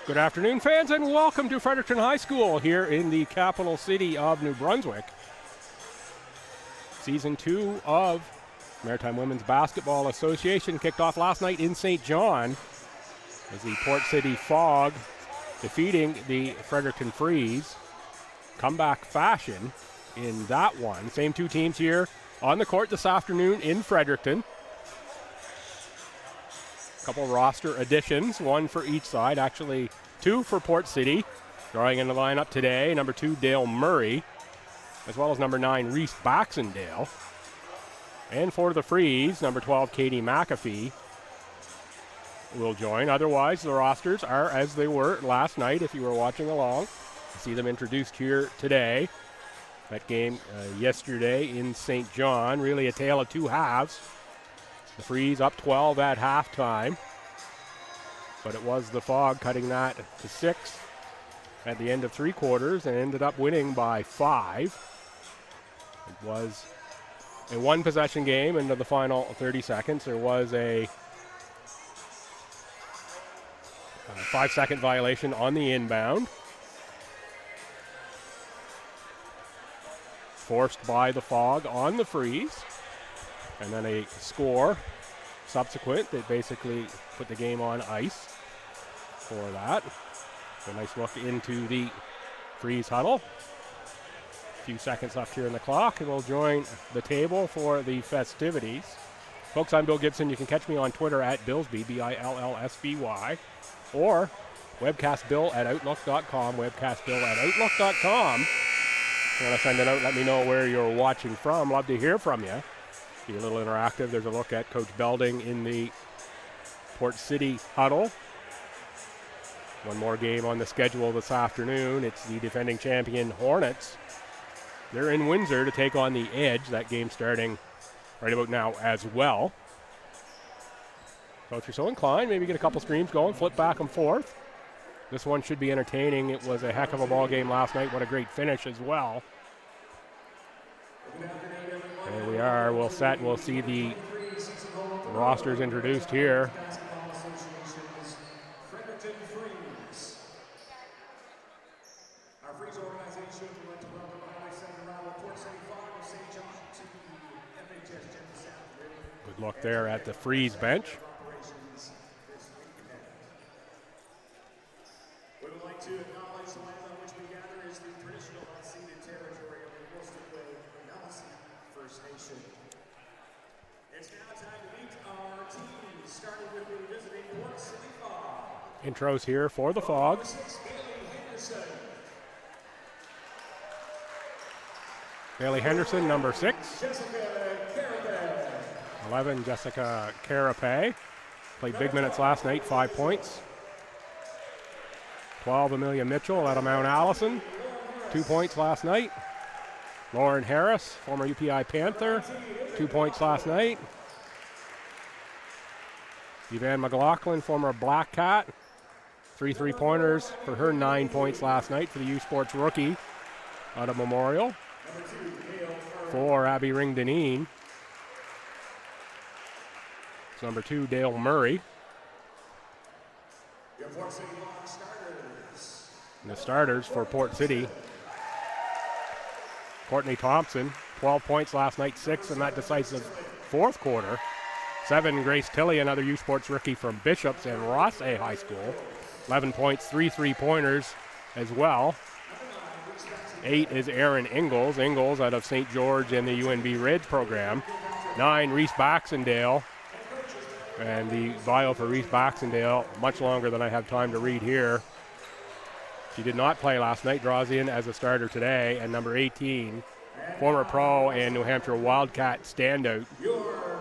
Good afternoon, fans, and welcome to Fredericton High School here in the capital city of New Brunswick. Season 2 of Maritime Women's Basketball Association kicked off last night in St. John as the Port City Fog defeating the Fredericton Freeze. Comeback fashion in that one. Same two teams here on the court this afternoon in Fredericton. Couple roster additions, one for each side, actually two for Port City. Drawing in the lineup today, number 2, Dale Murray, as well as number 9, Reese Baxendale. And for the Freeze, number 12, Katie McAfee will join. Otherwise, the rosters are as they were last night, if you were watching along. You see them introduced here today. That game yesterday in St. John, really a tale of two halves. The Freeze up 12 at halftime, but it was the Fog cutting that to 6 at the end of three quarters and ended up winning by 5. It was a one-possession game into the final 30 seconds. There was a 5-second violation on the inbound, forced by the Fog on the Freeze. And then a score subsequent that basically put the game on ice for that. A nice look into the Freeze huddle. A few seconds left here in the clock, and we'll join the table for the festivities. Folks, I'm Bill Gibson. You can catch me on Twitter at Billsby, BILLSBY, or webcastbill@outlook.com, webcastbill@outlook.com. If you want to send it out, let me know where you're watching from. Love to hear from you. Be a little interactive. There's a look at Coach Belding in the Port City huddle. One more game on the schedule this afternoon. It's the defending champion Hornets. They're in Windsor to take on the Edge. That game starting right about now as well. So if you're so inclined, maybe get a couple streams going, flip back and forth. This one should be entertaining. It was a heck of a ball game last night. What a great finish as well. There we are. We'll set. We'll see the rosters introduced here. Good look there at the Freeze bench. Intros here for the Fog. Bailey Henderson, number 6. 11, Jessica Carapace. Played big minutes last night, 5 points. 12, Amelia Mitchell out of Mount Allison. 2 points last night. Lauren Harris, former UPI Panther, 2 points last night. Yvonne McLaughlin, former Black Cat. 3 3-pointers for her, 9 points last night for the U Sports rookie out of Memorial. 4, Abby Ring-Deneen. It's number 2, Dale Murray. And the starters for Port City. Courtney Thompson, 12 points last night, 6 in that decisive fourth quarter. 7, Grace Tilley, another U Sports rookie from Bishops and Rossay High School. 11 points, 3 3-pointers as well. 8 is Erin Ingalls. Ingalls out of St. George and the UNB Reds program. 9, Reese Baxendale. And the bio for Reese Baxendale, much longer than I have time to read here. She did not play last night, draws in as a starter today. And number 18, former pro and New Hampshire Wildcat standout,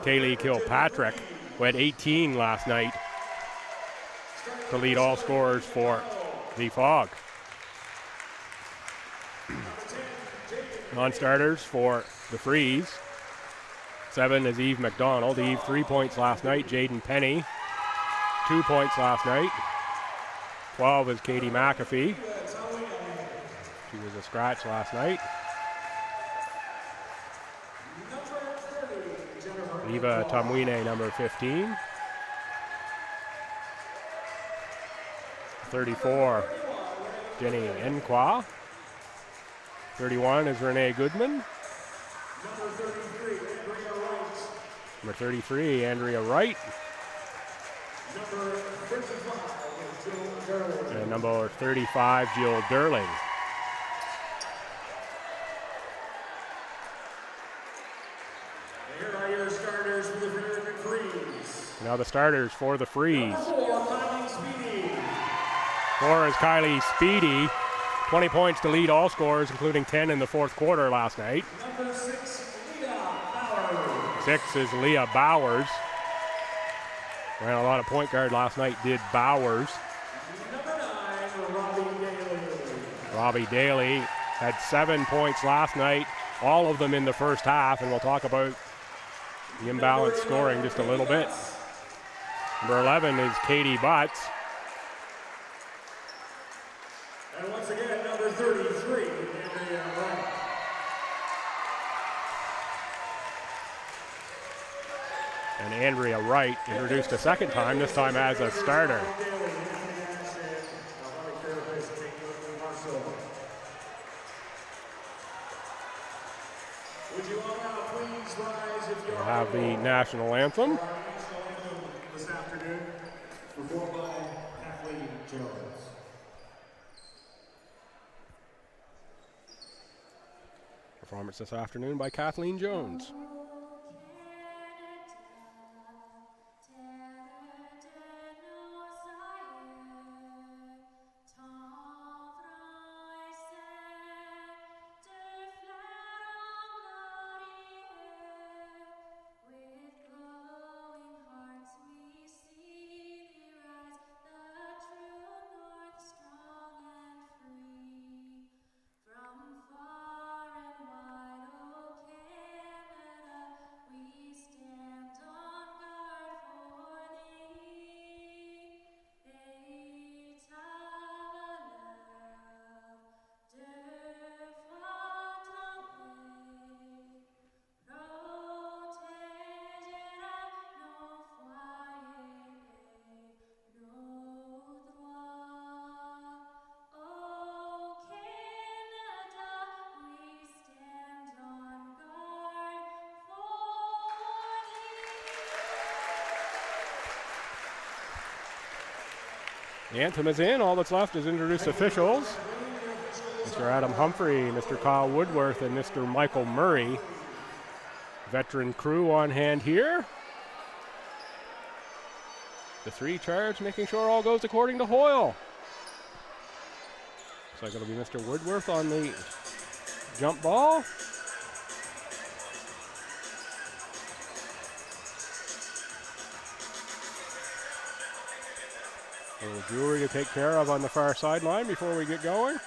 Kaylee Kilpatrick, who had 18 last night to lead all scorers for the Fog. Non-starters for the Freeze. 7 is Eve McDonald. Eve, 3 points last night. Jaden Penny, 2 points last night. 12 is Katie McAfee. She was a scratch last night. Eva Tamwine, number 15. 34, Jenny Enqua. 31 is Renee Goodman. Number 33, Andrea Wright. And number 35, Jill Durling. Here are your starters for the Fredericton Freeze. Now the starters for the Freeze. 4 is Kylie Speedy. 20 points to lead all scorers, including 10 in the fourth quarter last night. Number 6, Leah Bowers. 6 is Leah Bowers. Ran a lot of point guard last night, did Bowers. Number 9, Robbie Daly. Robbie Daly had 7 points last night, all of them in the first half, and we'll talk about the imbalanced scoring just a little bit. Number 11 is Katie Butts. And once again, number 33, Andrea Wright. And Andrea Wright introduced a second time, this time as a starter. Would you all now please rise if you're We'll have the national anthem. this afternoon, performed by Kathleen Jones. Performance this afternoon by Kathleen Jones. The anthem is in. All that's left is introduce officials. Mr. Adam Humphrey, Mr. Kyle Woodworth, and Mr. Michael Murray. Veteran crew on hand here. The 3 charge, making sure all goes according to Hoyle. So it'll be Mr. Woodworth on the jump ball. A little jewelry to take care of on the far sideline before we get going.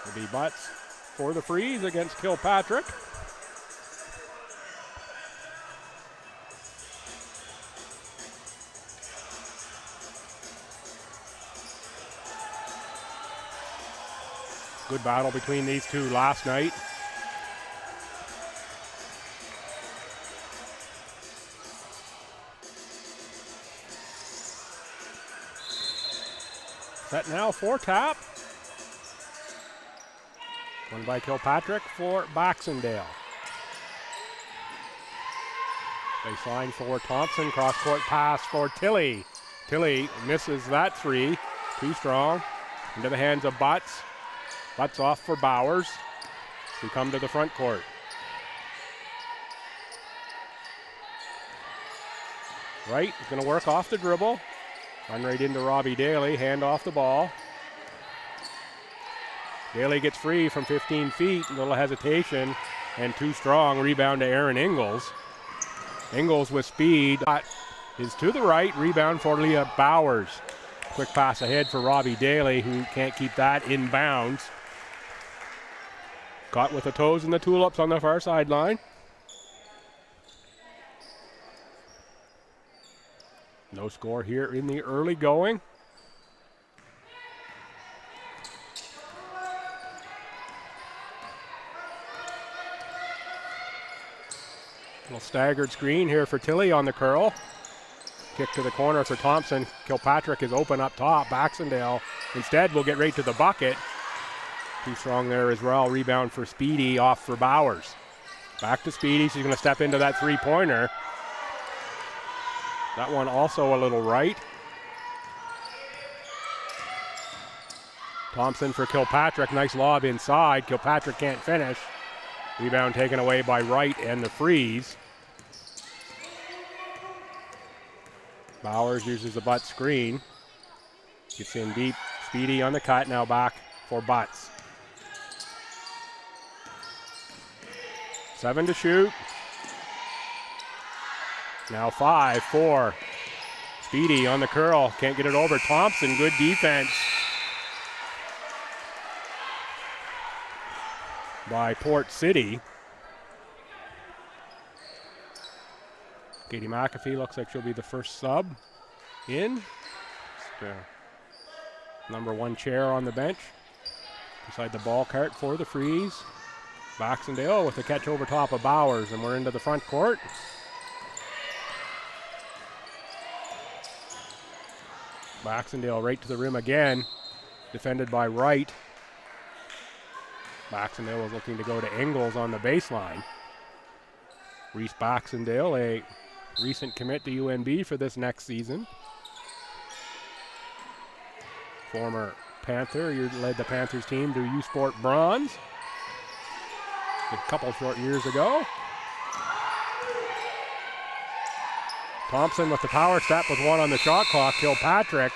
It'll be Butts for the Freeze against Kilpatrick. Good battle between these two last night. Set now for tap. One by Kilpatrick for Baxendale. Baseline for Thompson. Cross-court pass for Tilley. Tilley misses that 3. Too strong. Into the hands of Butts. Butts off for Bowers, who come to the front court. Wright is going to work off the dribble. Run right into Robbie Daly, hand off the ball. Daly gets free from 15 feet, a little hesitation, and too strong. Rebound to Aaron Ingalls. Ingalls with speed is to the right, rebound for Leah Bowers. Quick pass ahead for Robbie Daly, who can't keep that in bounds. Caught with the toes and the tulips on the far sideline. No score here in the early going. Little staggered screen here for Tilley on the curl. Kick to the corner for Thompson. Kilpatrick is open up top. Baxendale instead will get right to the bucket. Too strong there as well. Rebound for Speedy, off for Bowers. Back to Speedy. She's going to step into that three-pointer. That one also a little right. Thompson for Kilpatrick. Nice lob inside. Kilpatrick can't finish. Rebound taken away by Wright and the freeze. Bowers uses the butt screen. Gets in deep. Speedy on the cut. Now back for Butts. 7 to shoot. Now 5, 4. Speedy on the curl. Can't get it over. Thompson, good defense by Port City. Katie McAfee looks like she'll be the first sub in. Number 1 chair on the bench. Beside the ball cart for the freeze. Baxendale with the catch over top of Bowers, and we're into the front court. Baxendale right to the rim again. Defended by Wright. Baxendale was looking to go to Ingles on the baseline. Reese Baxendale, a recent commit to UNB for this next season. Former Panther, you led the Panthers team to U Sport bronze a couple short years ago. Thompson with the power step with 1 on the shot clock. Kilpatrick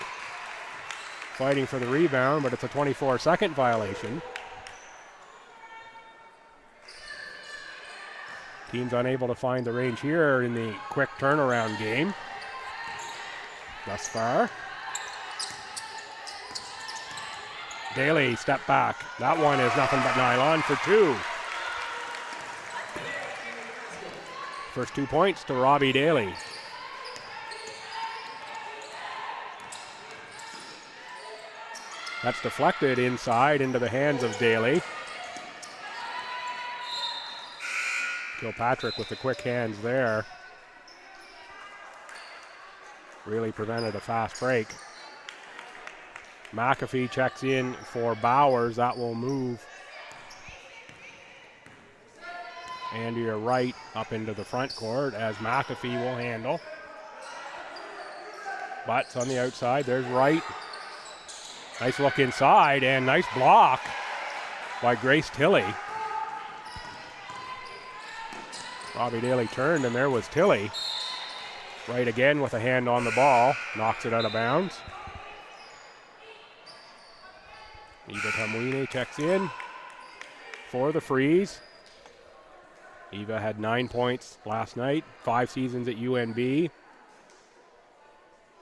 fighting for the rebound, but it's a 24-second violation. Teams unable to find the range here in the quick turnaround game thus far. Daly, step back. That one is nothing but nylon for 2. First 2 points to Robbie Daly. That's deflected inside into the hands of Daly. Kilpatrick with the quick hands there. Really prevented a fast break. McAfee checks in for Bowers. That will move Andrea Wright up into the front court as McAfee will handle. Butts on the outside. There's Wright. Nice look inside and nice block by Grace Tilley. Robbie Daly turned and there was Tilley. Wright again with a hand on the ball. Knocks it out of bounds. Eva Tamwini checks in for the freeze. Eva had 9 points last night, 5 seasons at UNB.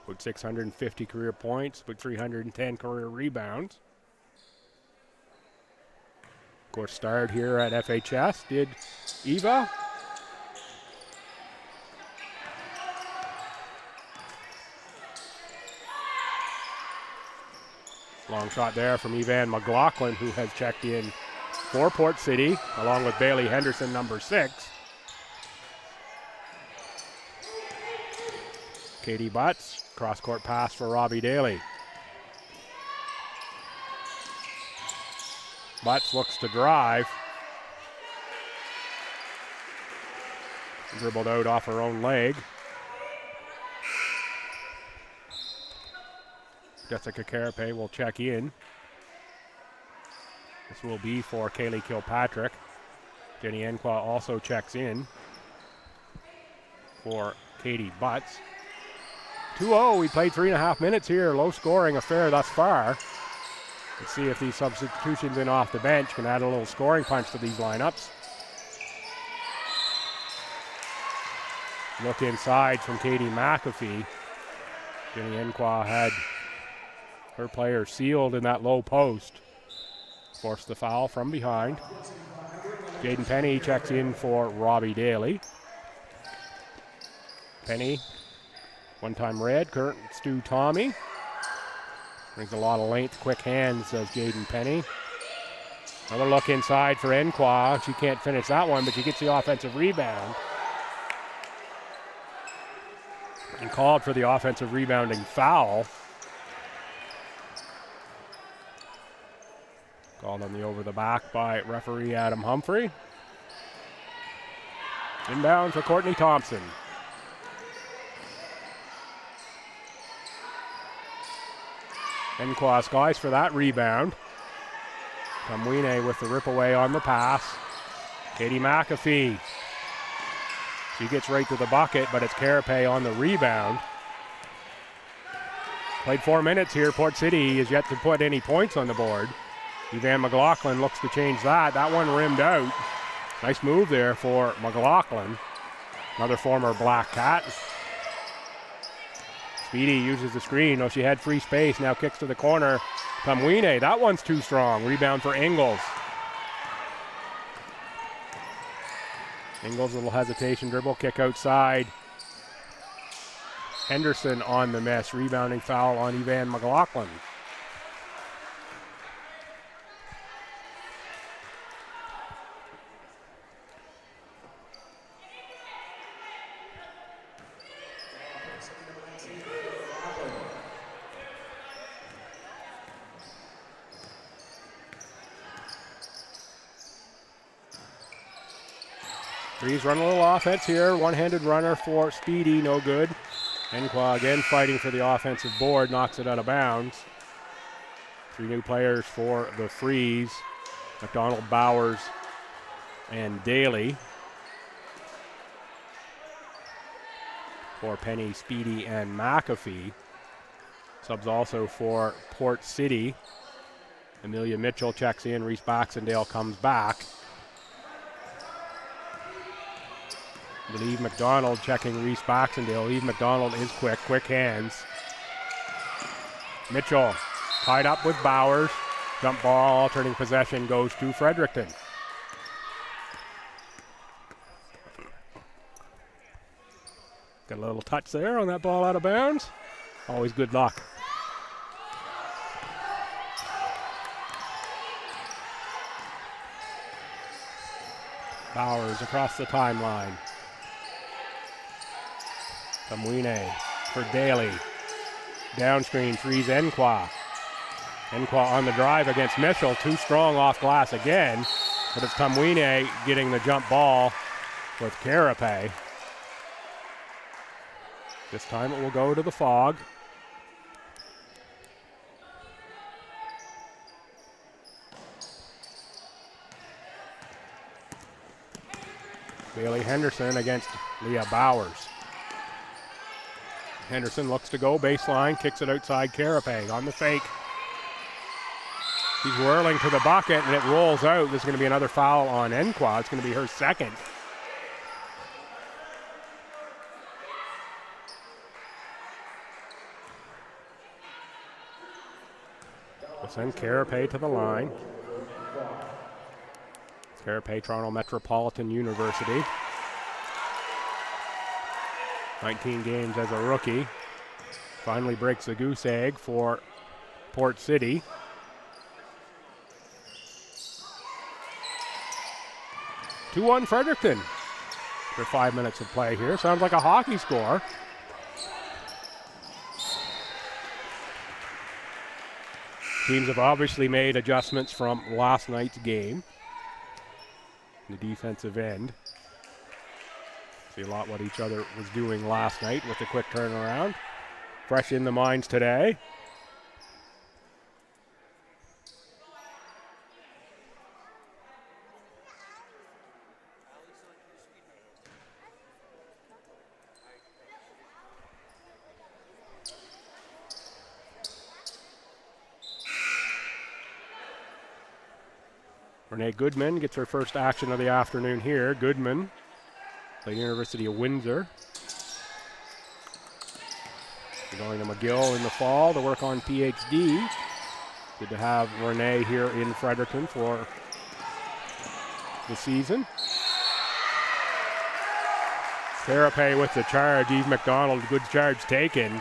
With 650 career points, with 310 career rebounds. Of course, starred here at FHS, did Eva. Long shot there from Evan McLaughlin, who has checked in for Port City, along with Bailey Henderson, number 6. Katie Butts, cross-court pass for Robbie Daly. Butts looks to drive. Dribbled out off her own leg. Jessica Carapace will check in. This will be for Kaylee Kilpatrick. Jenny Enqua also checks in for Katie Butts. 2-0, we played 3.5 minutes here. Low scoring affair thus far. Let's see if these substitutions in off the bench can add a little scoring punch to these lineups. Look inside from Katie McAfee. Jenny Enqua had her player sealed in that low post. Forced the foul from behind. Jaden Penny checks in for Robbie Daly. Penny, one-time red, current Stu Tommy. Brings a lot of length, quick hands, says Jaden Penny. Another look inside for Enqua. She can't finish that one, but she gets the offensive rebound. And called for the offensive rebounding foul. Called on the over the back by referee Adam Humphrey. Inbound for Courtney Thompson. Enqua skies for that rebound. Kamwine with the rip away on the pass. Katie McAfee. She gets right to the bucket, but it's Carapace on the rebound. Played 4 minutes here. Port City is yet to put any points on the board. Evan McLaughlin looks to change that. That one rimmed out. Nice move there for McLaughlin. Another former Black Cat. Speedy uses the screen. Oh, she had free space. Now kicks to the corner. Kamwine, that one's too strong. Rebound for Ingles. Ingles, a little hesitation. Dribble kick outside. Henderson on the miss. Rebounding foul on Evan McLaughlin. Breeze run a little offense here. One-handed runner for Speedy, no good. Enqua again fighting for the offensive board, knocks it out of bounds. 3 new players for the Freeze. McDonald, Bowers, and Daly. For Penny, Speedy, and McAfee. Subs also for Port City. Amelia Mitchell checks in. Reese Baxendale comes back. Eve McDonald checking Reese Baxendale. Eve McDonald is quick hands. Mitchell tied up with Bowers. Jump ball, alternating possession goes to Fredericton. Got a little touch there on that ball out of bounds. Always good luck. Bowers across the timeline. Kamwine for Daly. Down screen, frees Enqua. Enqua on the drive against Mitchell. Too strong off glass again. But it's Kamwine getting the jump ball with Carapace. This time it will go to the Fog. Bailey Henderson against Leah Bowers. Henderson looks to go baseline, kicks it outside Carapace on the fake. She's whirling to the bucket and it rolls out. There's going to be another foul on Enqua. It's going to be her second. We'll send Carapace to the line. Carapace, Toronto Metropolitan University. 19 games as a rookie. Finally breaks the goose egg for Port City. (2-1) Fredericton. For 5 minutes of play here. Sounds like a hockey score. Teams have obviously made adjustments from last night's game. The defensive end. See a lot what each other was doing last night with the quick turnaround. Fresh in the minds today. Renee Goodman gets her first action of the afternoon here. Goodman played University of Windsor. Going to McGill in the fall to work on PhD. Good to have Renee here in Fredericton for the season. Carapace with the charge. Eve McDonald, good charge taken.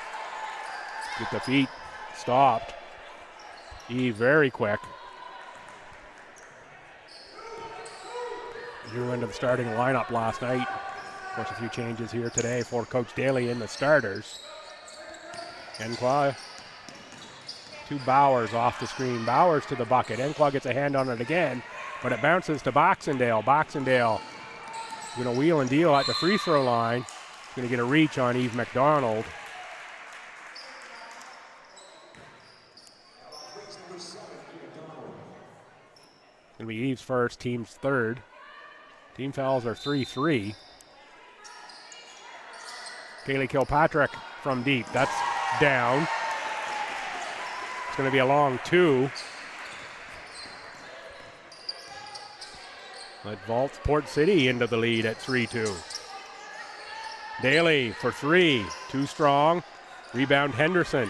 Get the feet stopped. Eve very quick. Drew into the starting lineup last night Of course, a few changes here today for Coach Daly in the starters. Enqua to Bowers off the screen. Bowers to the bucket. Enqua gets a hand on it again, but it bounces to Baxendale. Baxendale going to wheel and deal at the free throw line. Going to get a reach on Eve McDonald. Going to be Eve's first, team's third. Team fouls are 3-3. Kaylee Kilpatrick from deep. That's down. It's going to be a long two. That vaults Port City into the lead at 3-2. Daly for three. Too strong. Rebound Henderson.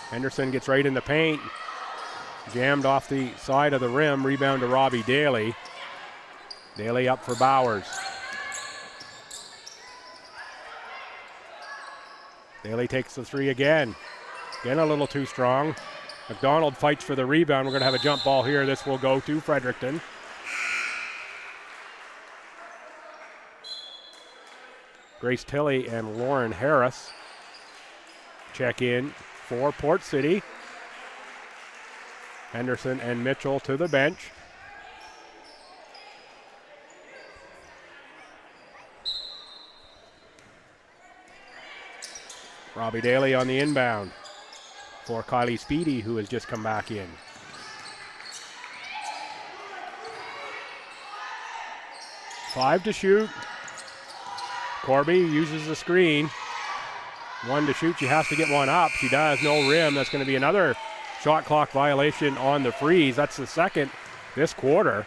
Henderson gets right in the paint. Jammed off the side of the rim. Rebound to Robbie Daly. Daly up for Bowers. Daly takes the three again. Again, a little too strong. McDonald fights for the rebound. We're going to have a jump ball here. This will go to Fredericton. Grace Tilley and Lauren Harris check in for Port City. Henderson and Mitchell to the bench. Robbie Daly on the inbound for Kylie Speedy, who has just come back in. Five to shoot. Corby uses the screen. One to shoot. She has to get one up. She does. No rim. That's going to be another shot clock violation on the freeze. That's the second this quarter.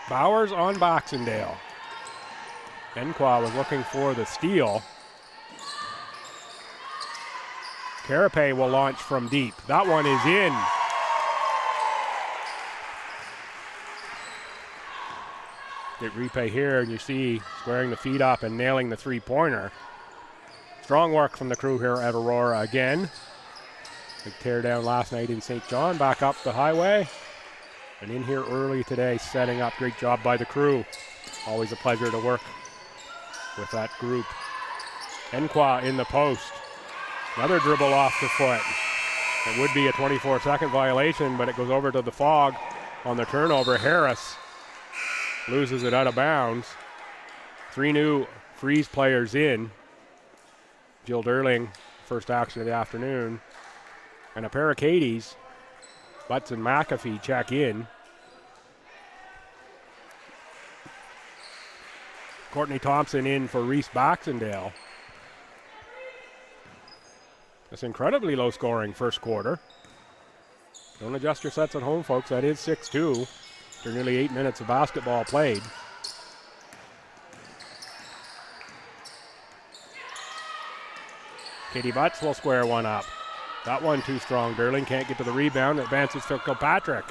Bowers on Baxendale. Enqua was looking for the steal. Carapace will launch from deep. That one is in. Get replay here, and you see squaring the feet up and nailing the three-pointer. Strong work from the crew here at Aurora again. Big tear down last night in St. John. Back up the highway. And in here early today, setting up. Great job by the crew. Always a pleasure to work with that group. Enqua in the post. Another dribble off the foot. It would be a 24-second violation, but it goes over to the Fog on the turnover. Harris loses it out of bounds. Three new Freeze players in. Jill Durling, first action of the afternoon. And a pair of Katies. Butts and McAfee check in. Courtney Thompson in for Reese Baxendale. It's incredibly low scoring first quarter. Don't adjust your sets at home, folks. That is 6-2 after nearly 8 minutes of basketball played. Katie Butts will square one up. That one too strong. Durling can't get to the rebound. Advances to Kilpatrick.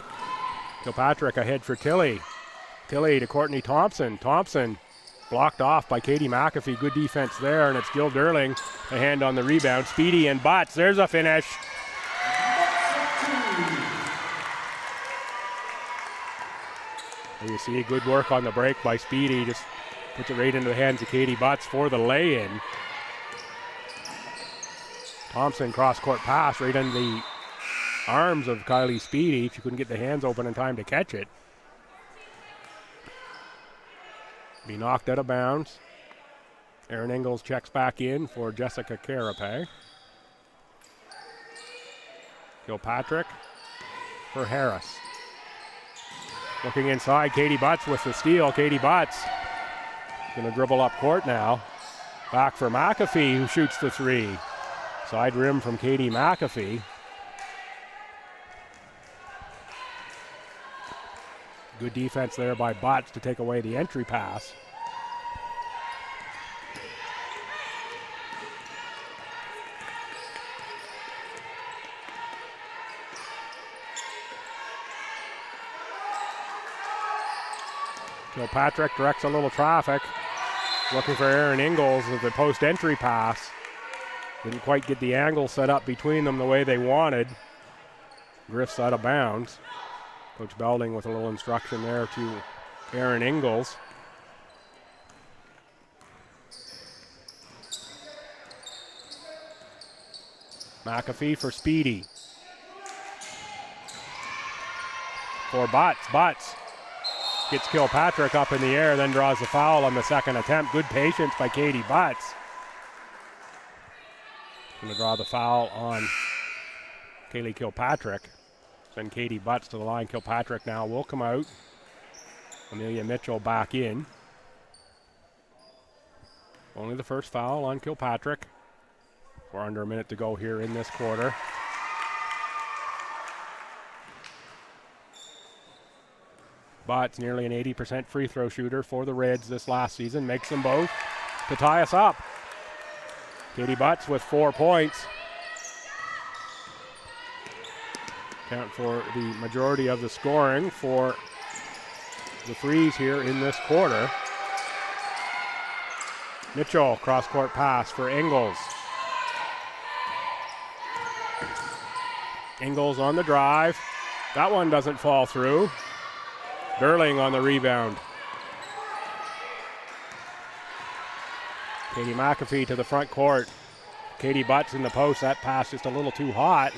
Kilpatrick ahead for Tilley. Tilley to Courtney Thompson. Thompson blocked off by Katie McAfee. Good defense there, and it's Jill Durling. A hand on the rebound. Speedy and Butts. There's a finish. There you see good work on the break by Speedy. Just puts it right into the hands of Katie Butts for the lay-in. Thompson cross-court pass right in the arms of Kylie Speedy. She couldn't get the hands open in time to catch it. Be knocked out of bounds. Erin Ingalls checks back in for Jessica Carapace. Kilpatrick for Harris. Looking inside, Katie Butts with the steal. Katie Butts going to dribble up court now. Back for McAfee, who shoots the three. Side rim from Katie McAfee. Good defense there by Butts to take away the entry pass. Kilpatrick directs a little traffic. Looking for Erin Ingalls with the post entry pass. Didn't quite get the angle set up between them the way they wanted. Drifts out of bounds. Coach Belding with a little instruction there to Aaron Ingalls. McAfee for Speedy. For Butts. Butts gets Kilpatrick up in the air, then draws the foul on the second attempt. Good patience by Katie Butts. Going to draw the foul on Kaylee Kilpatrick. Send Katie Butts to the line. Kilpatrick now will come out. Amelia Mitchell back in. Only the first foul on Kilpatrick. We're under a minute to go here in this quarter. Butts, nearly an 80% free throw shooter for the Reds this last season, makes them both to tie us up. Katie Butts with 4 points. Count for the majority of the scoring for the Freeze here in this quarter. Mitchell, cross-court pass for Ingalls. Ingalls on the drive. That one doesn't fall through. Durling on the rebound. Katie McAfee to the front court. Katie Butts in the post. That pass just a little too hot.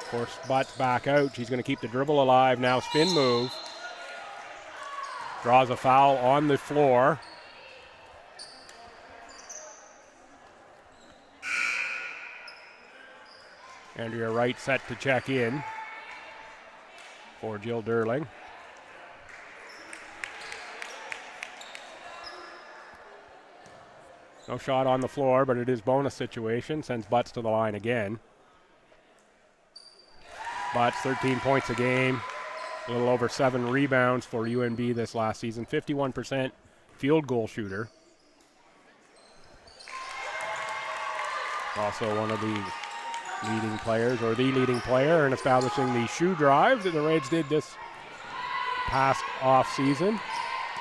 Force Butts back out. She's going to keep the dribble alive now. Spin move. Draws a foul on the floor. Andrea Wright set to check in for Jill Durling. No shot on the floor, but it is bonus situation. Sends Butts to the line again. Butts, 13 points a game. A little over 7 rebounds for UNB this last season. 51% field goal shooter. Also one of the leading players, or the leading player in establishing the shoe drive that the Reds did this past off season.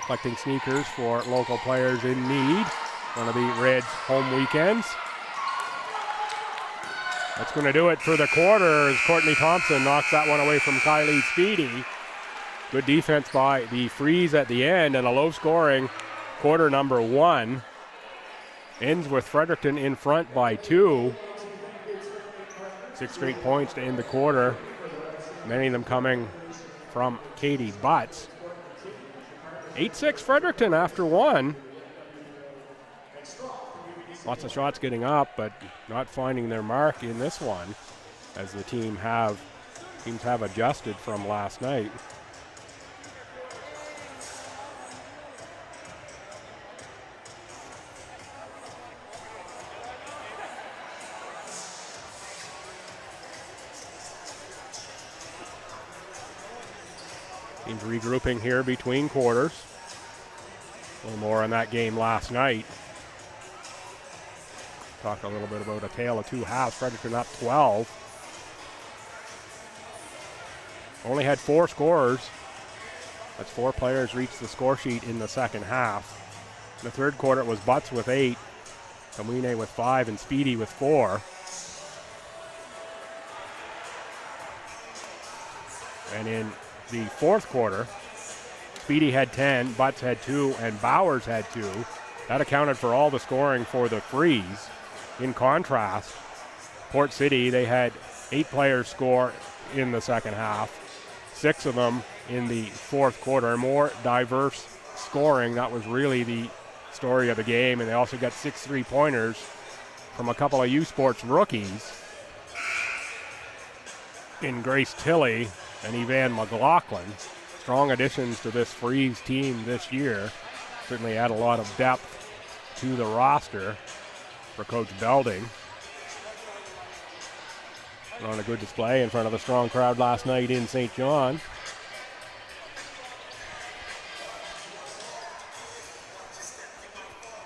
Collecting sneakers for local players in need. One of the Reds' home weekends. That's going to do it for the quarter as Courtney Thompson knocks that one away from Kylie Speedy. Good defense by the Freeze at the end, and a low-scoring quarter number 1. Ends with Fredericton in front by 2. 6 straight points to end the quarter. Many of them coming from Katie Butts. 8-6 Fredericton after 1. Lots of shots getting up, but not finding their mark in this one, as the teams have adjusted from last night. Teams regrouping here between quarters. A little more on that game last night. Talked a little bit about a tale of 2 halves. Fredericton up 12. Only had 4 scorers. That's 4 players reached the score sheet in the second half. In the third quarter, it was Butts with 8, Kamine with 5, and Speedy with 4. And in the fourth quarter, Speedy had 10, Butts had 2, and Bowers had 2. That accounted for all the scoring for the Freeze. In contrast, Port City, they had 8 players score in the second half, 6 of them in the fourth quarter. More diverse scoring. That was really the story of the game. And they also got 6 3-pointers from a couple of U Sports rookies in Grace Tilley and Evan McLaughlin. Strong additions to this Freeze team this year. Certainly add a lot of depth to the roster for Coach Belding. Put on a good display in front of a strong crowd last night in St. John.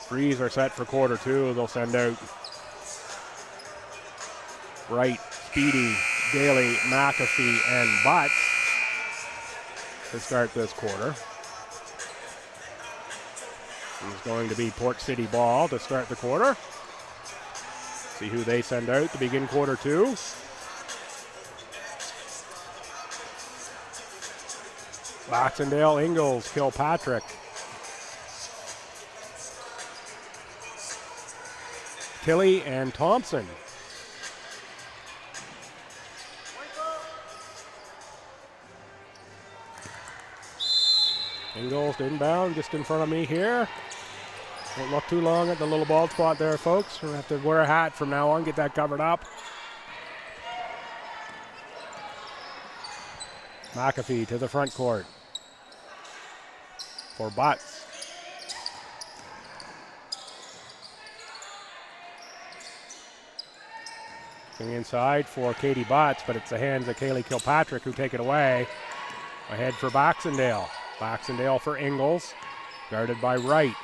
Freeze are set for quarter 2. They'll send out Wright, Speedy, Daly, McAfee, and Butts to start this quarter. It's going to be Port City ball to start the quarter. See who they send out to begin quarter two. Baxendale, Ingalls, Kilpatrick. Tilley and Thompson. Ingalls inbound just in front of me here. Don't look too long at the little bald spot there, folks. We'll have to wear a hat from now on, get that covered up. McAfee to the front court for Butts. Inside for Katie Butts, but it's the hands of Kaylee Kilpatrick who take it away. Ahead for Baxendale. Baxendale for Ingalls, guarded by Wright.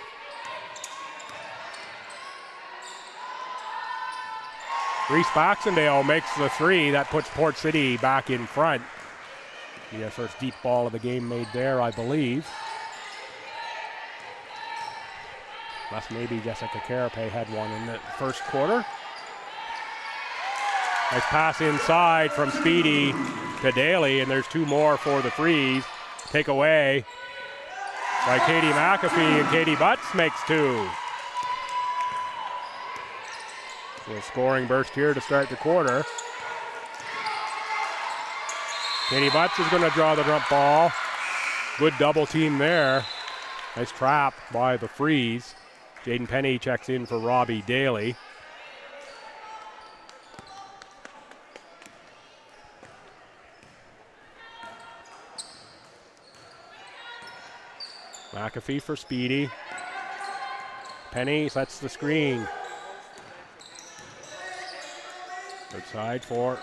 Reese Baxendale makes the three. That puts Port City back in front. The first deep ball of the game made there, I believe. Unless maybe Jessica Carapace had one in the first quarter. Nice pass inside from Speedy to Daly, and there's two more for the Freeze. Take away by Katie McAfee, and Katie Butts makes two. A little scoring burst here to start the quarter. Katie Butts is going to draw the jump ball. Good double team there. Nice trap by the Freeze. Jaden Penny checks in for Robbie Daly. McAfee for Speedy. Penny sets the screen. Outside for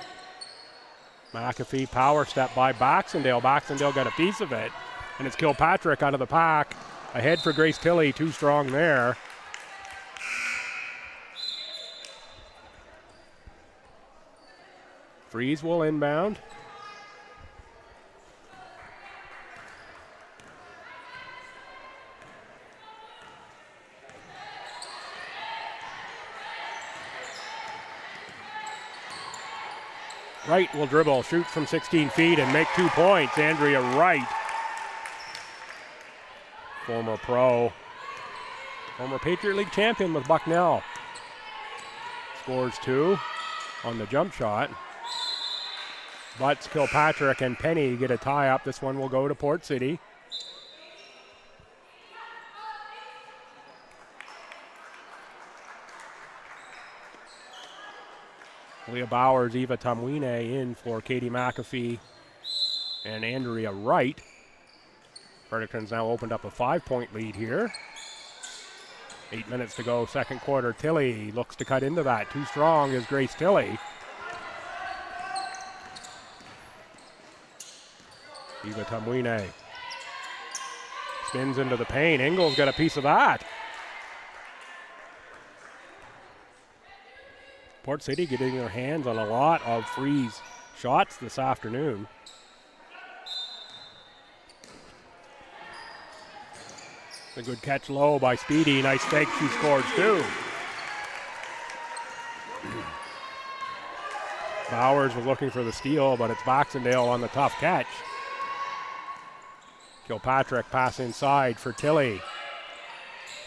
McAfee. Power step by Baxendale. Baxendale got a piece of it. And it's Kilpatrick out of the pack. Ahead for Grace Tilley. Too strong there. Freeze will inbound. Wright will dribble, shoot from 16 feet, and make 2 points. Andrea Wright, former pro, former Patriot League champion with Bucknell, scores 2 on the jump shot. Butts, Kilpatrick, and Penny get a tie up. This one will go to Port City. Leah Bowers, Eva Tamwine in for Katie McAfee and Andrea Wright. Fredericton's now opened up a 5-point lead here. 8 minutes to go, second quarter. Tilley looks to cut into that. Too strong is Grace Tilley. Eva Tamwine spins into the paint. Ingalls got a piece of that. Port City getting their hands on a lot of Freeze shots this afternoon. A good catch low by Speedy. Nice fake. She scores 2. Bowers was looking for the steal, but it's Baxendale on the tough catch. Kilpatrick pass inside for Tilley.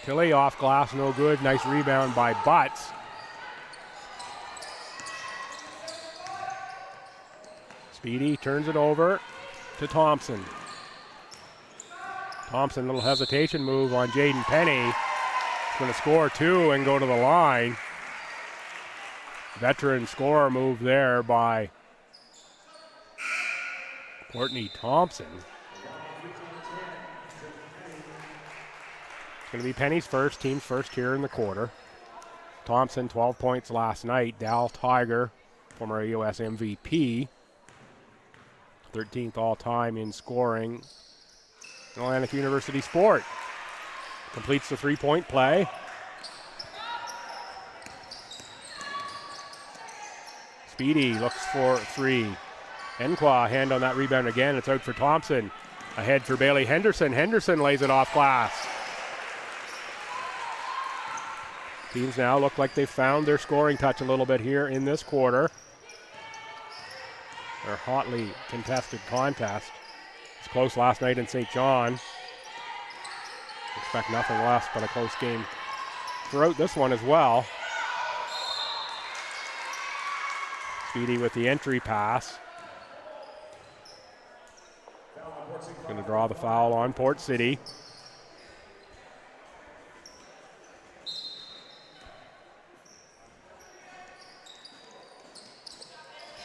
Tilley off glass, no good. Nice rebound by Butts. Speedy turns it over to Thompson. Thompson, little hesitation move on Jaden Penny. He's going to score 2 and go to the line. Veteran scorer move there by Courtney Thompson. It's going to be Penny's first, team's first here in the quarter. Thompson, 12 points last night. Dal Tiger, former US MVP. 13th all-time in scoring. Atlantic University sport. Completes the 3-point play. Speedy looks for 3. Enqua, hand on that rebound again. It's out for Thompson. Ahead for Bailey Henderson. Henderson lays it off glass. Teams now look like they've found their scoring touch a little bit here in this quarter. Their hotly contested contest. It's close last night in St. John. Expect nothing less but a close game throughout this one as well. Speedy with the entry pass. Going to draw the foul on Port City.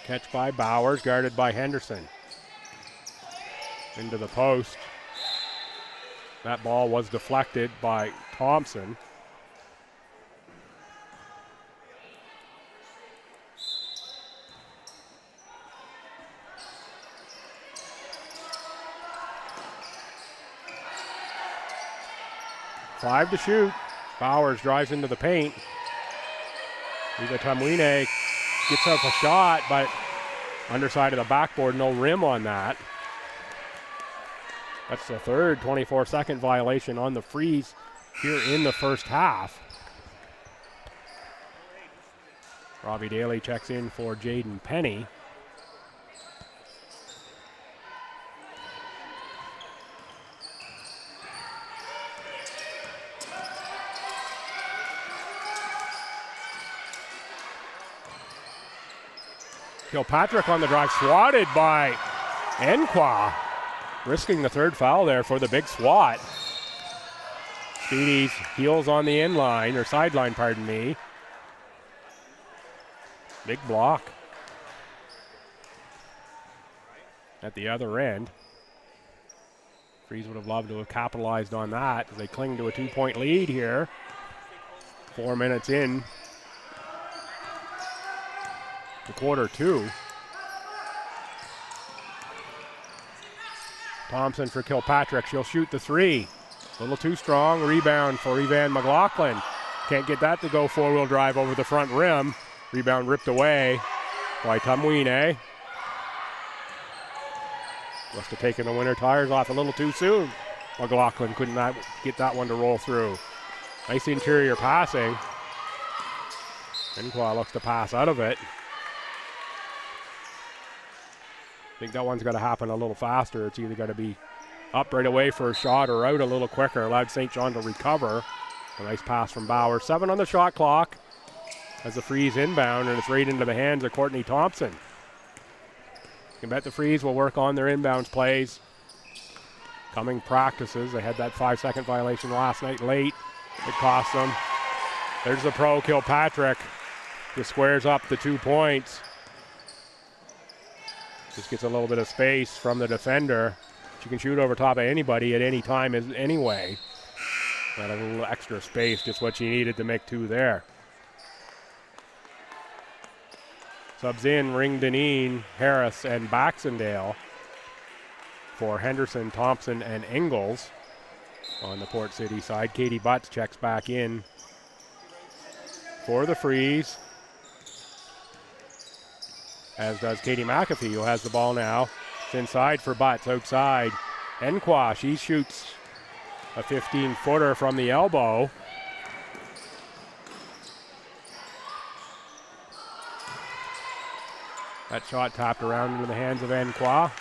Catch by Bowers, guarded by Henderson. Into the post. That ball was deflected by Thompson. Five to shoot. Bowers drives into the paint. Eva Tamwine gets up a shot, but underside of the backboard, no rim on that. That's the third 24-second violation on the freeze here in the first half. Robbie Daly checks in for Jaden Penny. Kilpatrick on the drive, swatted by Enqua, risking the third foul there for the big swat. Speedy's heels on the end line, or sideline, pardon me. Big block at the other end. Freeze would have loved to have capitalized on that as they cling to a 2-point lead here. 4 minutes in to quarter two. Thompson for Kilpatrick. She'll shoot the three. A little too strong. Rebound for Evan McLaughlin. Can't get that to go. Four-wheel drive over the front rim. Rebound ripped away by Tamwine. Must have taken the winter tires off a little too soon. McLaughlin couldn't get that one to roll through. Nice interior passing. Enqua looks to pass out of it. I think that one's got to happen a little faster. It's either got to be up right away for a shot or out a little quicker. Allowed St. John to recover. A nice pass from Bauer. 7 on the shot clock as the freeze inbound, and it's right into the hands of Courtney Thompson. You can bet the freeze will work on their inbounds plays. Coming practices. They had that 5-second violation last night late. It cost them. There's the pro, Kilpatrick. Just squares up the 2 points. Just gets a little bit of space from the defender. She can shoot over top of anybody at any time anyway. Got a little extra space, just what she needed to make 2 there. Subs in Ring Deneen, Harris, and Baxendale for Henderson, Thompson, and Ingalls on the Port City side. Katie Butts checks back in for the freeze, as does Katie McAfee, who has the ball now. It's inside for Butts, outside. Enqua, she shoots a 15-footer from the elbow. That shot tapped around into the hands of Enqua.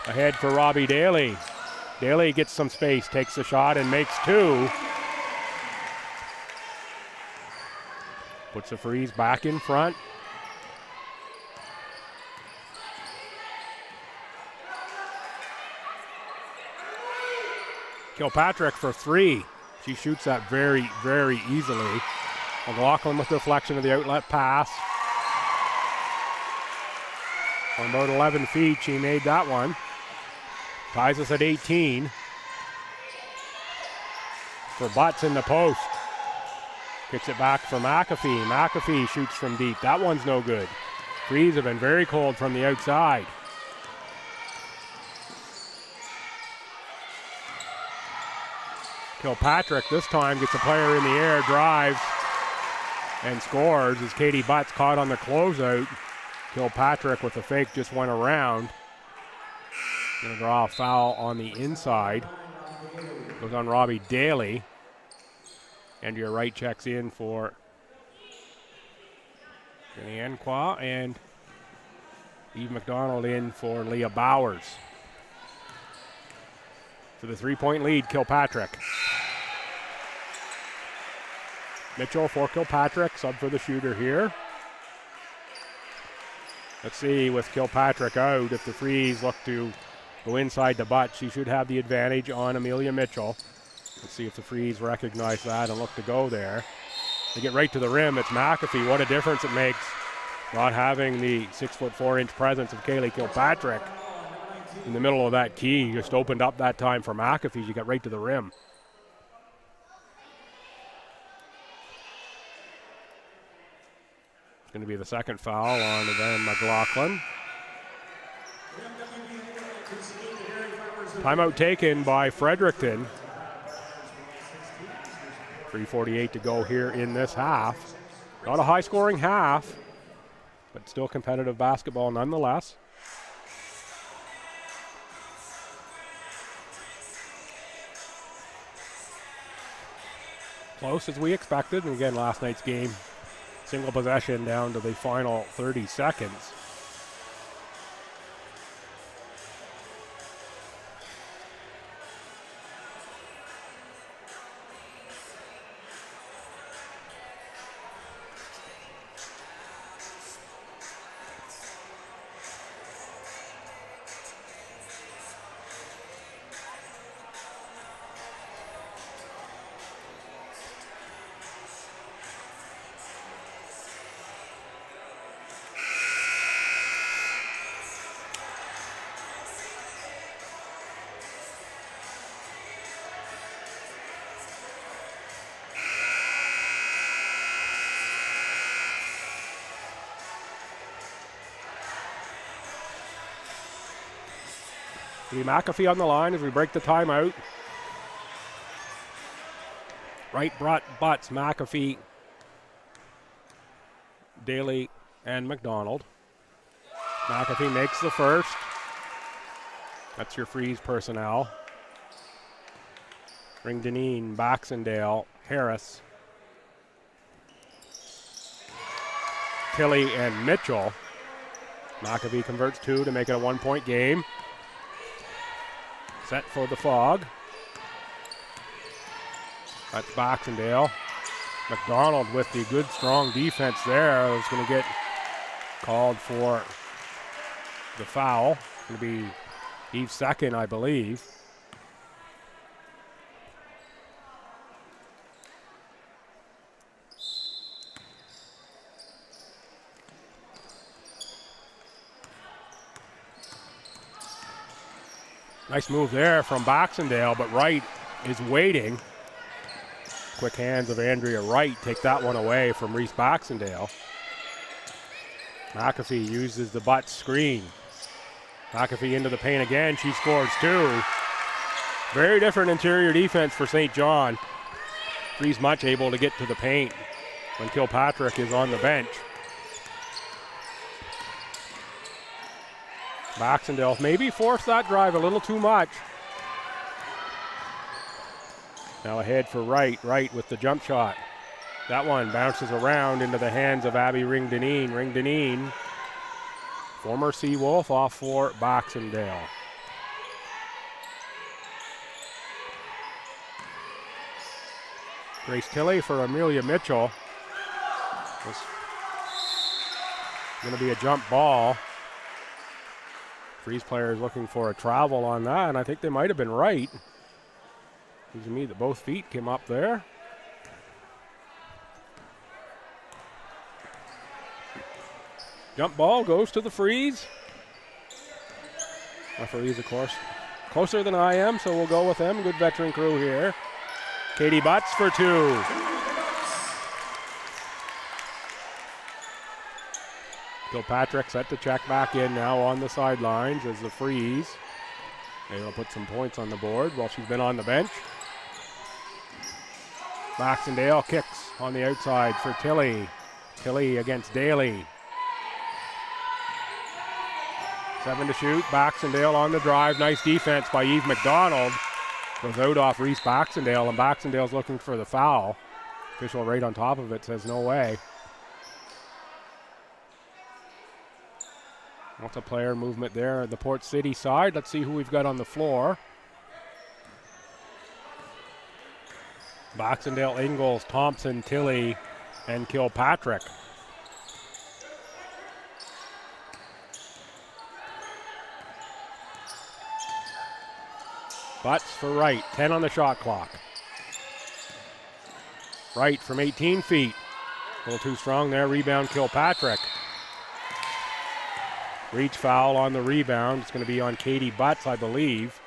Ahead for Robbie Daly. Daly gets some space, takes the shot, and makes 2. Puts the freeze back in front. Kilpatrick for 3. She shoots that very, very easily. McLaughlin with deflection of the outlet pass. From about 11 feet, she made that one. Ties us at 18. For Butts in the post. Kicks it back for McAfee. McAfee shoots from deep. That one's no good. Freeze have been very cold from the outside. Kilpatrick this time gets a player in the air, drives, and scores as Katie Butts caught on the closeout. Kilpatrick with the fake just went around. Gonna draw a foul on the inside. Goes on Robbie Daly. Andrea Wright checks in for Jenny Enqua, and Eve McDonald in for Leah Bowers. For the 3-point lead, Kilpatrick. Mitchell for Kilpatrick, sub for the shooter here. Let's see, with Kilpatrick out, if the Freeze look to go inside the butt, she should have the advantage on Amelia Mitchell. Let's see if the Freeze recognize that and look to go there. They get right to the rim. It's McAfee. What a difference it makes not having the 6'4" presence of Kaylee Kilpatrick in the middle of that key. Just opened up that time for McAfee. You got right to the rim. It's going to be the second foul on Van McLaughlin. Timeout taken by Fredericton. 3:48 to go here in this half. Not a high-scoring half, but still competitive basketball nonetheless. Close as we expected, and again, last night's game, single possession down to the final 30 seconds. McAfee on the line as we break the timeout. Wright butts McAfee, Daly, and McDonald. McAfee makes the first. That's your Freeze personnel. Ringdeneen, Baxendale, Harris, Tilley, and Mitchell. McAfee converts 2 to make it a 1-point game. Set for the Fog. That's Baxendale. McDonald with the good, strong defense there is going to get called for the foul. It's going to be Eve's second, I believe. Nice move there from Baxendale, but Wright is waiting. Quick hands of Andrea Wright take that one away from Reese Baxendale. McAfee uses the butt screen. McAfee into the paint again. She scores 2. Very different interior defense for St. John. Freeze much able to get to the paint when Kilpatrick is on the bench. Baxendale maybe forced that drive a little too much. Now ahead for Wright. Wright with the jump shot. That one bounces around into the hands of Abby Ringdeneen. Ringdeneen, former Seawolf, off for Baxendale. Grace Tilley for Amelia Mitchell. It's going to be a jump ball. Freeze players looking for a travel on that, and I think they might have been right. Seems to me that both feet came up there. Jump ball goes to the Freeze. Referees, of course, closer than I am, so we'll go with them. Good veteran crew here. Katie Butts for 2. Kilpatrick set to check back in now on the sidelines as the Freeze. They'll put some points on the board while she's been on the bench. Baxendale kicks on the outside for Tilley. Tilley against Daly. 7 to shoot. Baxendale on the drive. Nice defense by Eve McDonald. Goes out off Reese Baxendale, and Baxendale's looking for the foul. Official right on top of it says no way. Lots of player movement there at the Port City side. Let's see who we've got on the floor. Baxendale, Ingalls, Thompson, Tilley, and Kilpatrick. Butts for Wright, 10 on the shot clock. Wright from 18 feet. A little too strong there, rebound Kilpatrick. Reach foul on the rebound. It's going to be on Katie Butts, I believe.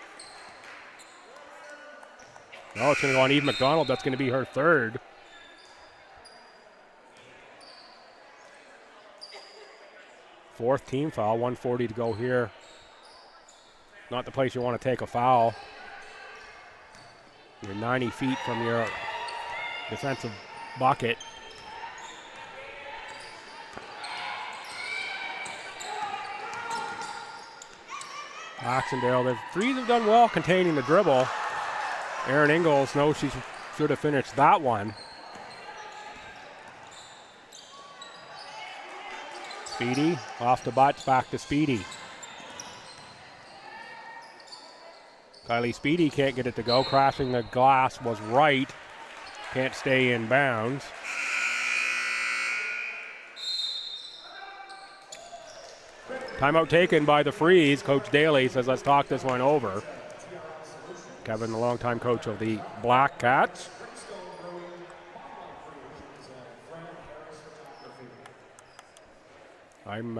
No, it's going to go on Eve McDonald. That's going to be her third. Fourth team foul, 1:40 to go here. Not the place you want to take a foul. You're 90 feet from your defensive bucket. Baxendale, the threes have done well containing the dribble. Erin Ingalls knows she should have finished that one. Speedy, off to Butts, back to Speedy. Kylie Speedy can't get it to go. Crashing the glass was Wright. Can't stay in bounds. Timeout taken by the Freeze. Coach Daly says, let's talk this one over. Kevin, the longtime coach of the Black Cats. I'm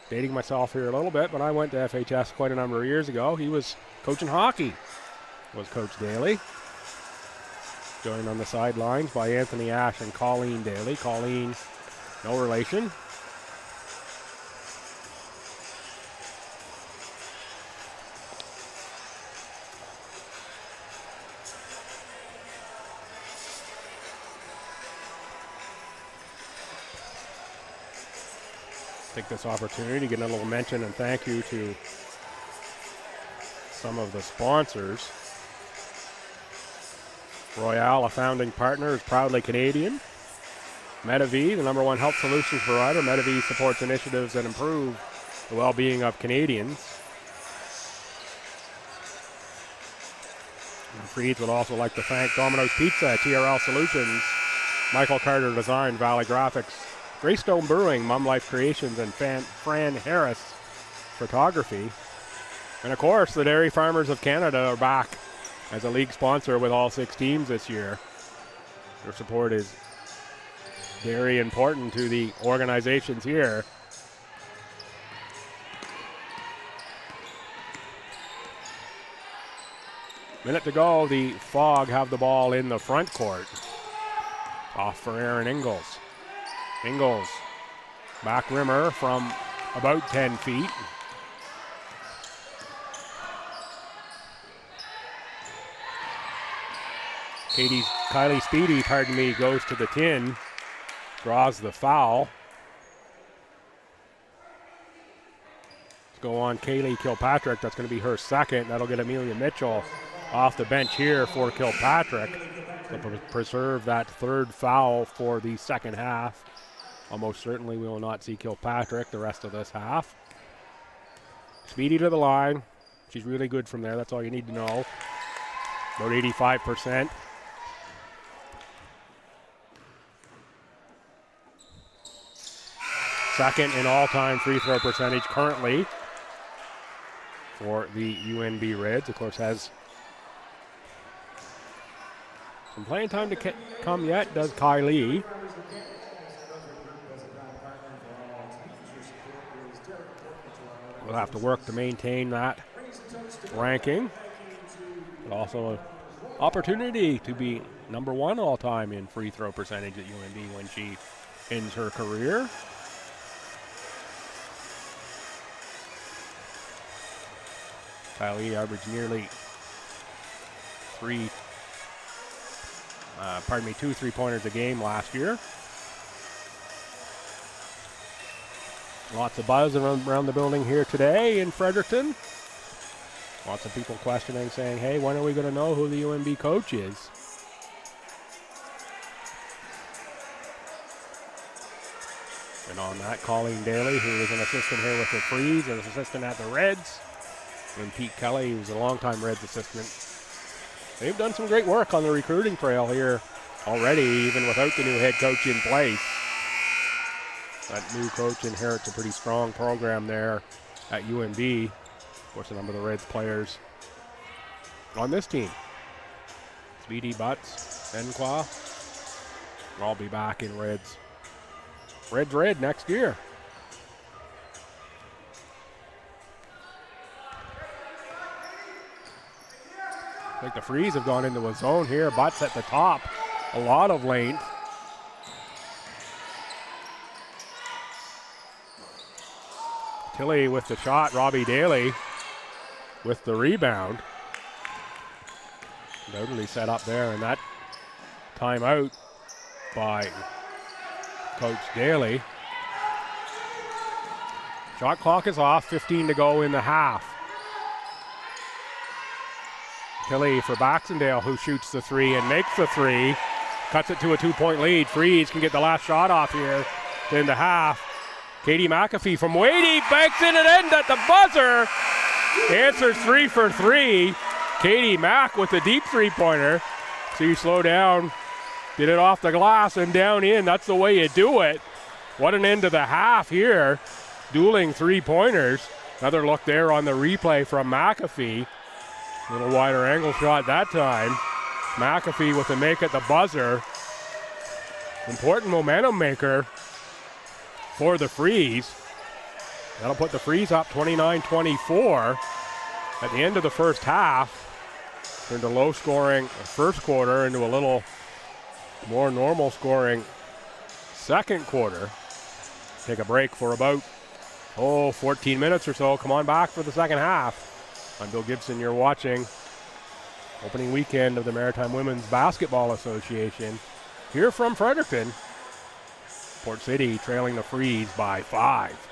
dating myself here a little bit, but I went to FHS quite a number of years ago. He was coaching hockey, was Coach Daly. Joined on the sidelines by Anthony Ash and Colleen Daly. Colleen, no relation. Take this opportunity to get a little mention and thank you to some of the sponsors. Royale, a founding partner, is proudly Canadian. Medavie, the #1 health solutions provider. Medavie supports initiatives that improve the well-being of Canadians. And the Freeds would also like to thank Domino's Pizza, TRL Solutions, Michael Carter Design, Valley Graphics, Greystone Brewing, Mum Life Creations, and Fran Harris Photography. And of course, the Dairy Farmers of Canada are back as a league sponsor with all 6 teams this year. Their support is very important to the organizations here. Minute to go, the Fog have the ball in the front court. Off for Erin Ingalls. Ingalls, back rimmer from about 10 feet. Kylie Speedy, goes to the tin, draws the foul. Let's go on Kaylee Kilpatrick. That's going to be her second. That'll get Amelia Mitchell off the bench here for Kilpatrick to preserve that third foul for the second half. Almost certainly we will not see Kilpatrick the rest of this half. Speedy to the line. She's really good from there. That's all you need to know. About 85%. Second in all-time free throw percentage currently for the UNB Reds. Of course, has some playing time to come yet, does Kylie. We'll have to work to maintain that ranking. But also an opportunity to be #1 all-time in free throw percentage at UNB when she ends her career. Kylie averaged nearly 2 3-pointers a game last year. Lots of buzz around the building here today in Fredericton. Lots of people questioning, saying, hey, when are we going to know who the UNB coach is? on that, Colleen Daly, who is an assistant here with the Freeze, and an assistant at the Reds, and Pete Kelly, who's a longtime Reds assistant. They've done some great work on the recruiting trail here already, even without the new head coach in place. That new coach inherits a pretty strong program there at UNB. Of course, a number of the Reds players on this team. Speedy, Butts, Enqua, will all be back in Reds. Reds red next year. I think the Freeze have gone into a zone here. Butts at the top. A lot of length. Tilly with the shot. Robbie Daly with the rebound. Totally set up there, and that timeout by Coach Daly. Shot clock is off, 15 to go in the half. Tilly for Baxendale, who shoots the three and makes the three. Cuts it to a 2-point lead. Freeze can get the last shot off here in the half. Katie McAfee from Wadey banks in and end at the buzzer. Answers 3 for 3. Katie Mack with the deep three-pointer. So you slow down, get it off the glass and down in. That's the way you do it. What an end to the half here. Dueling three-pointers. Another look there on the replay from McAfee. A little wider angle shot that time. McAfee with a make at the buzzer. Important momentum maker for the Freeze. That'll put the Freeze up 29-24 at the end of the first half. Turned a low scoring first quarter into a little more normal scoring second quarter. Take a break for about 14 minutes or so. Come on back for the second half. I'm Bill Gibson. You're watching opening weekend of the Maritime Women's Basketball Association here from Fredericton. Port City trailing the Freeze by 5.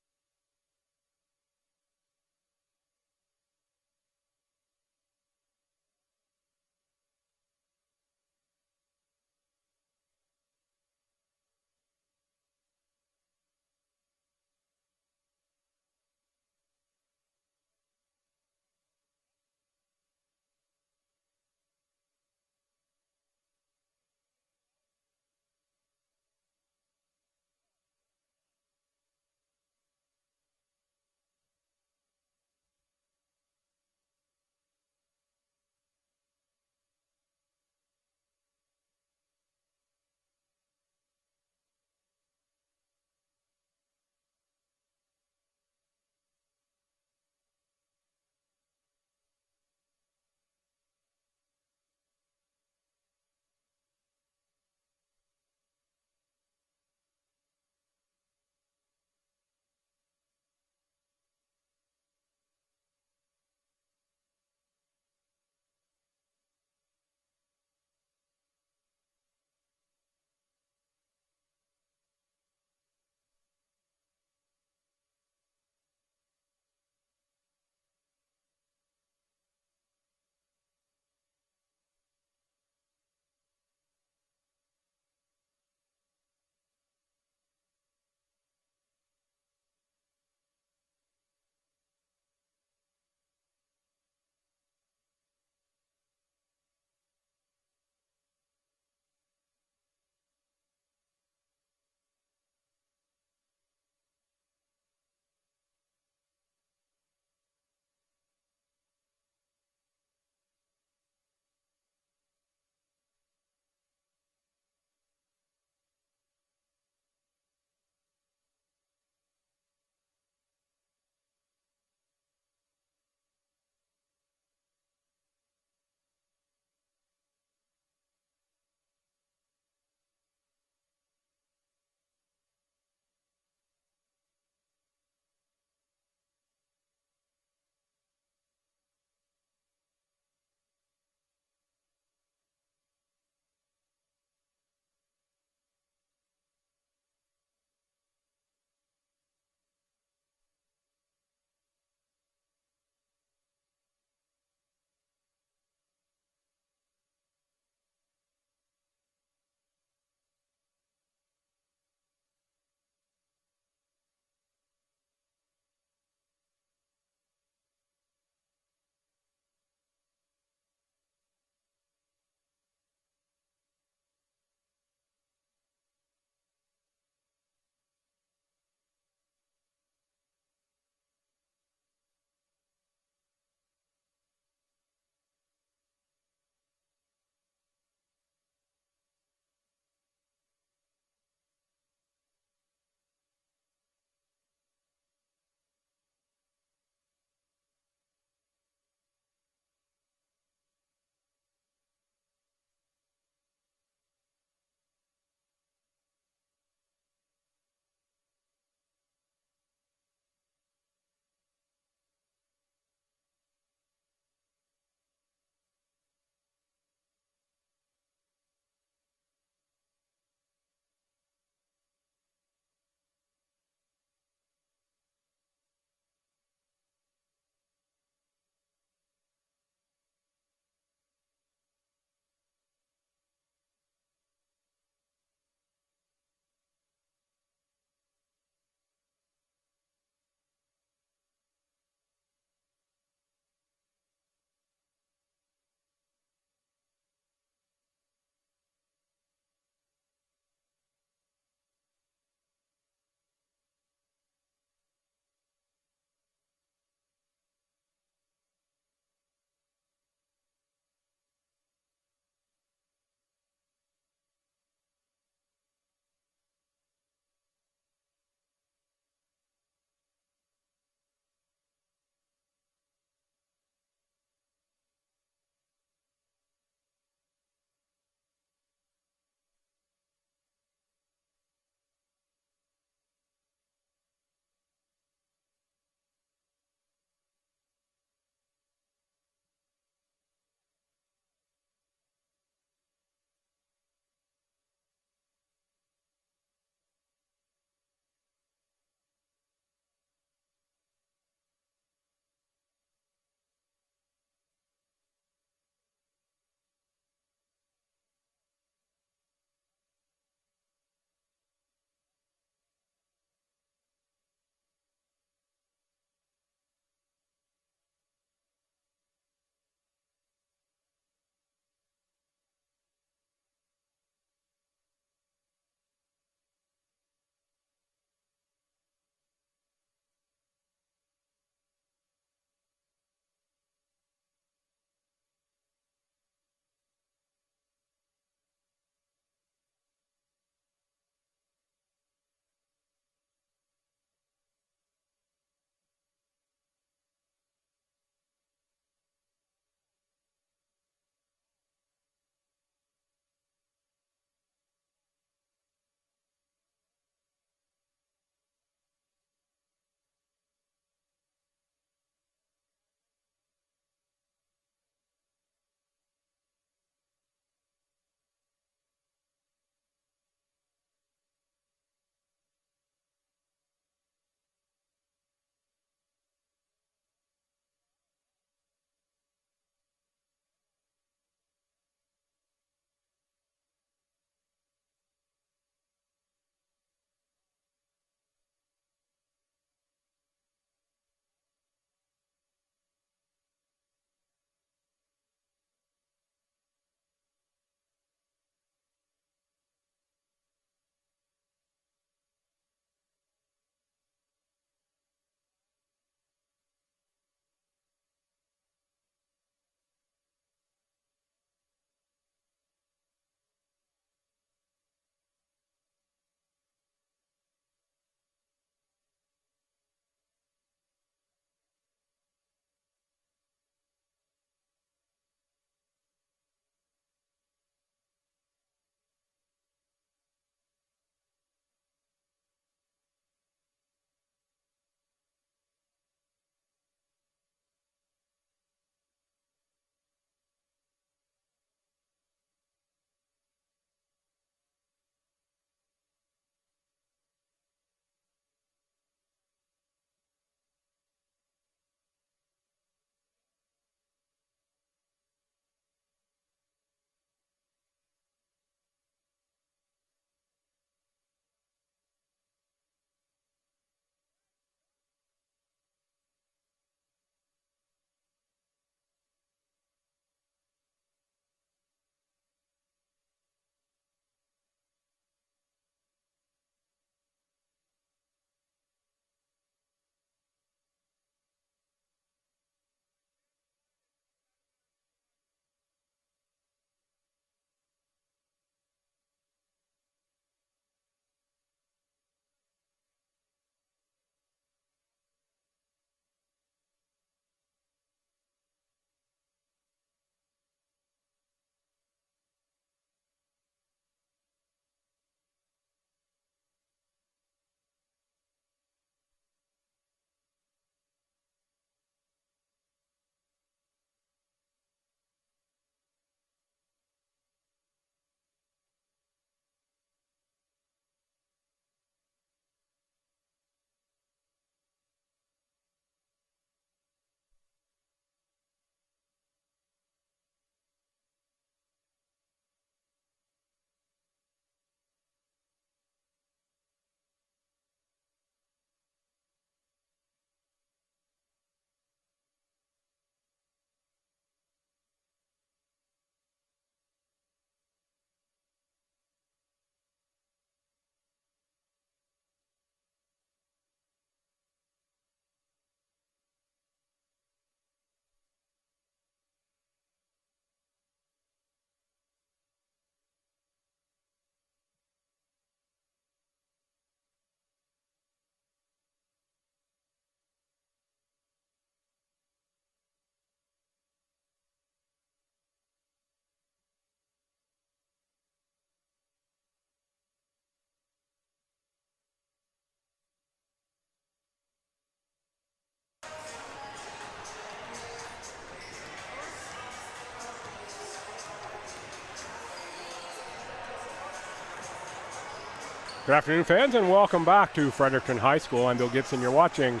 Good afternoon, fans, and welcome back to Fredericton High School. I'm Bill Gibson. You're watching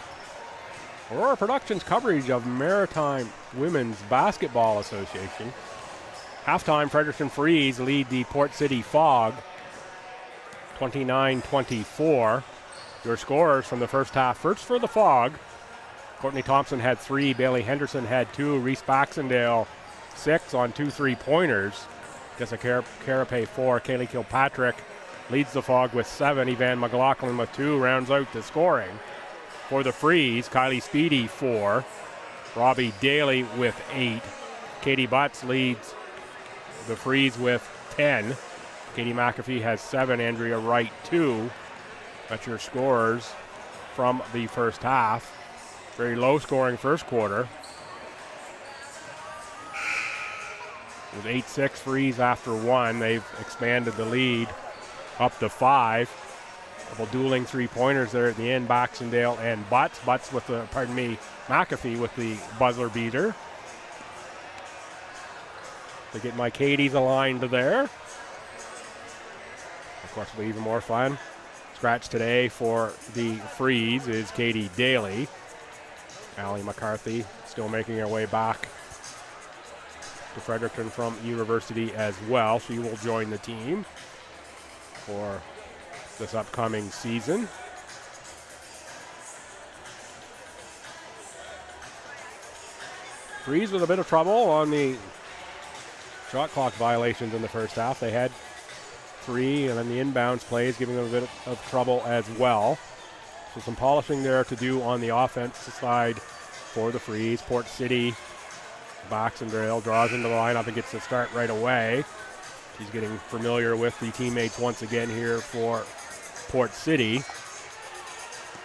Aurora Productions coverage of Maritime Women's Basketball Association. Halftime, Fredericton Freeze lead the Port City Fog 29-24. Your scorers from the first half. First for the Fog, Courtney Thompson had 3, Bailey Henderson had 2, Reese Baxendale 6 on 2 3-pointers. Jessica Carapace 4, Kaylee Kilpatrick leads the Fog with 7. Evan McLaughlin with 2 rounds out the scoring. For the Freeze, Kylie Speedy 4, Robbie Daly with 8. Katie Butts leads the Freeze with 10. Katie McAfee has 7, Andrea Wright 2. That's your scorers from the first half. Very low scoring first quarter. With 8-6 Freeze after 1. They've expanded the lead up to 5. Couple dueling 3-pointers there at the end, Baxendale and Butts. McAfee with the buzzer beater. To get my Katie's aligned there. Of course, it'll be even more fun. Scratch today for the Freeze is Katie Daly. Allie McCarthy still making her way back to Fredericton from university as well. She will join the team for this upcoming season. Freeze with a bit of trouble on the shot clock violations in the first half. They had 3, and then the inbounds plays giving them a bit of trouble as well. So some polishing there to do on the offensive side for the Freeze. Port City, Baxendale draws into the lineup and gets the start right away. She's getting familiar with the teammates once again here for Port City. You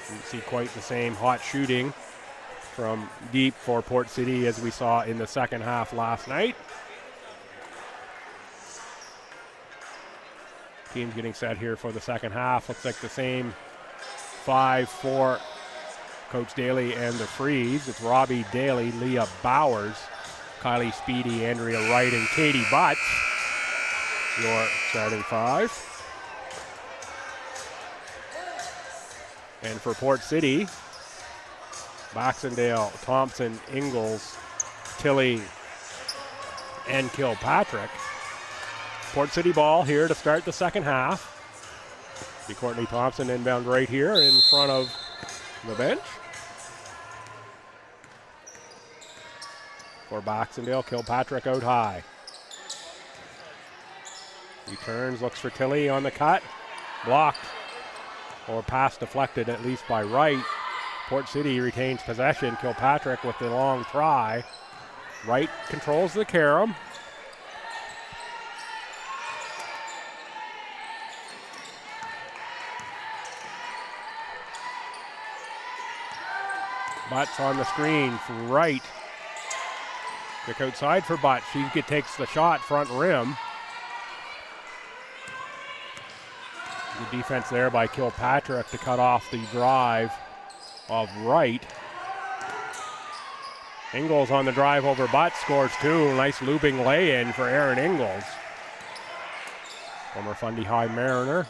can see quite the same hot shooting from deep for Port City as we saw in the second half last night. Team's getting set here for the second half. Looks like the same 5 for Coach Daly and the Freeze. It's Robbie Daly, Leah Bowers, Kylie Speedy, Andrea Wright, and Katie Butts. Your starting 5. And for Port City, Baxendale, Thompson, Ingalls, Tilley, and Kilpatrick. Port City ball here to start the second half. Be Courtney Thompson inbound right here in front of the bench. For Baxendale, Kilpatrick out high. He turns, looks for Tilley on the cut. Blocked. Or pass deflected at least by Wright. Port City retains possession. Kilpatrick with the long try. Wright controls the carom. Butts on the screen for Wright. Kick outside for Butts. She takes the shot front rim. Good defense there by Kilpatrick to cut off the drive of Wright. Ingalls on the drive over Butts, scores 2. Nice looping lay-in for Erin Ingalls. Former Fundy High Mariner.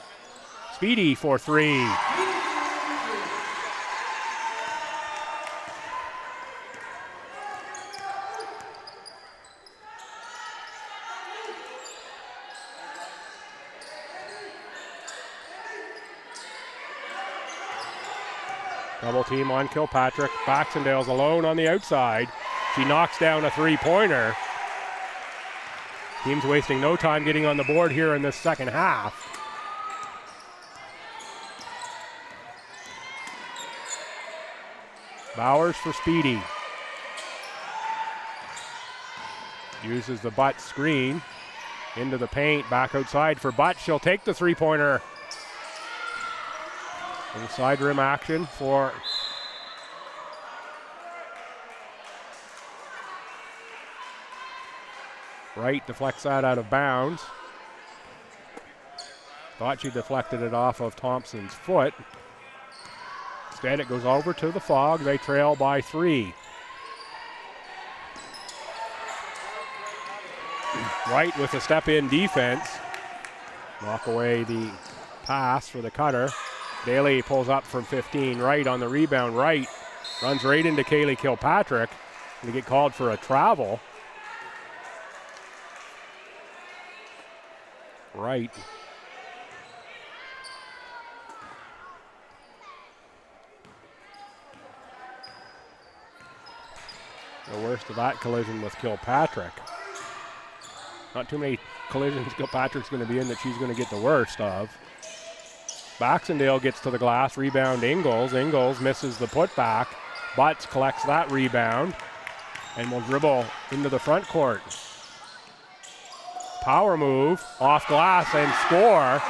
Speedy for 3. Double team on Kilpatrick. Baxendale's alone on the outside. She knocks down a 3-pointer. Team's wasting no time getting on the board here in this second half. Bowers for Speedy. Uses the Butt screen into the paint. Back outside for Butt. She'll take the 3-pointer. Inside rim action for Wright. Deflects that out of bounds. Thought she deflected it off of Thompson's foot. Instead, it goes over to the Fog. They trail by 3. Wright with a step-in defense. Knock away the pass for the cutter. Daly pulls up from 15, right on the rebound, right. Runs right into Kaylee Kilpatrick. Going to get called for a travel. Right. The worst of that collision with Kilpatrick. Not too many collisions Kilpatrick's going to be in that she's going to get the worst of. Baxendale gets to the glass, rebound Ingles. Ingles misses the putback. Butts collects that rebound and will dribble into the front court. Power move, off glass and score.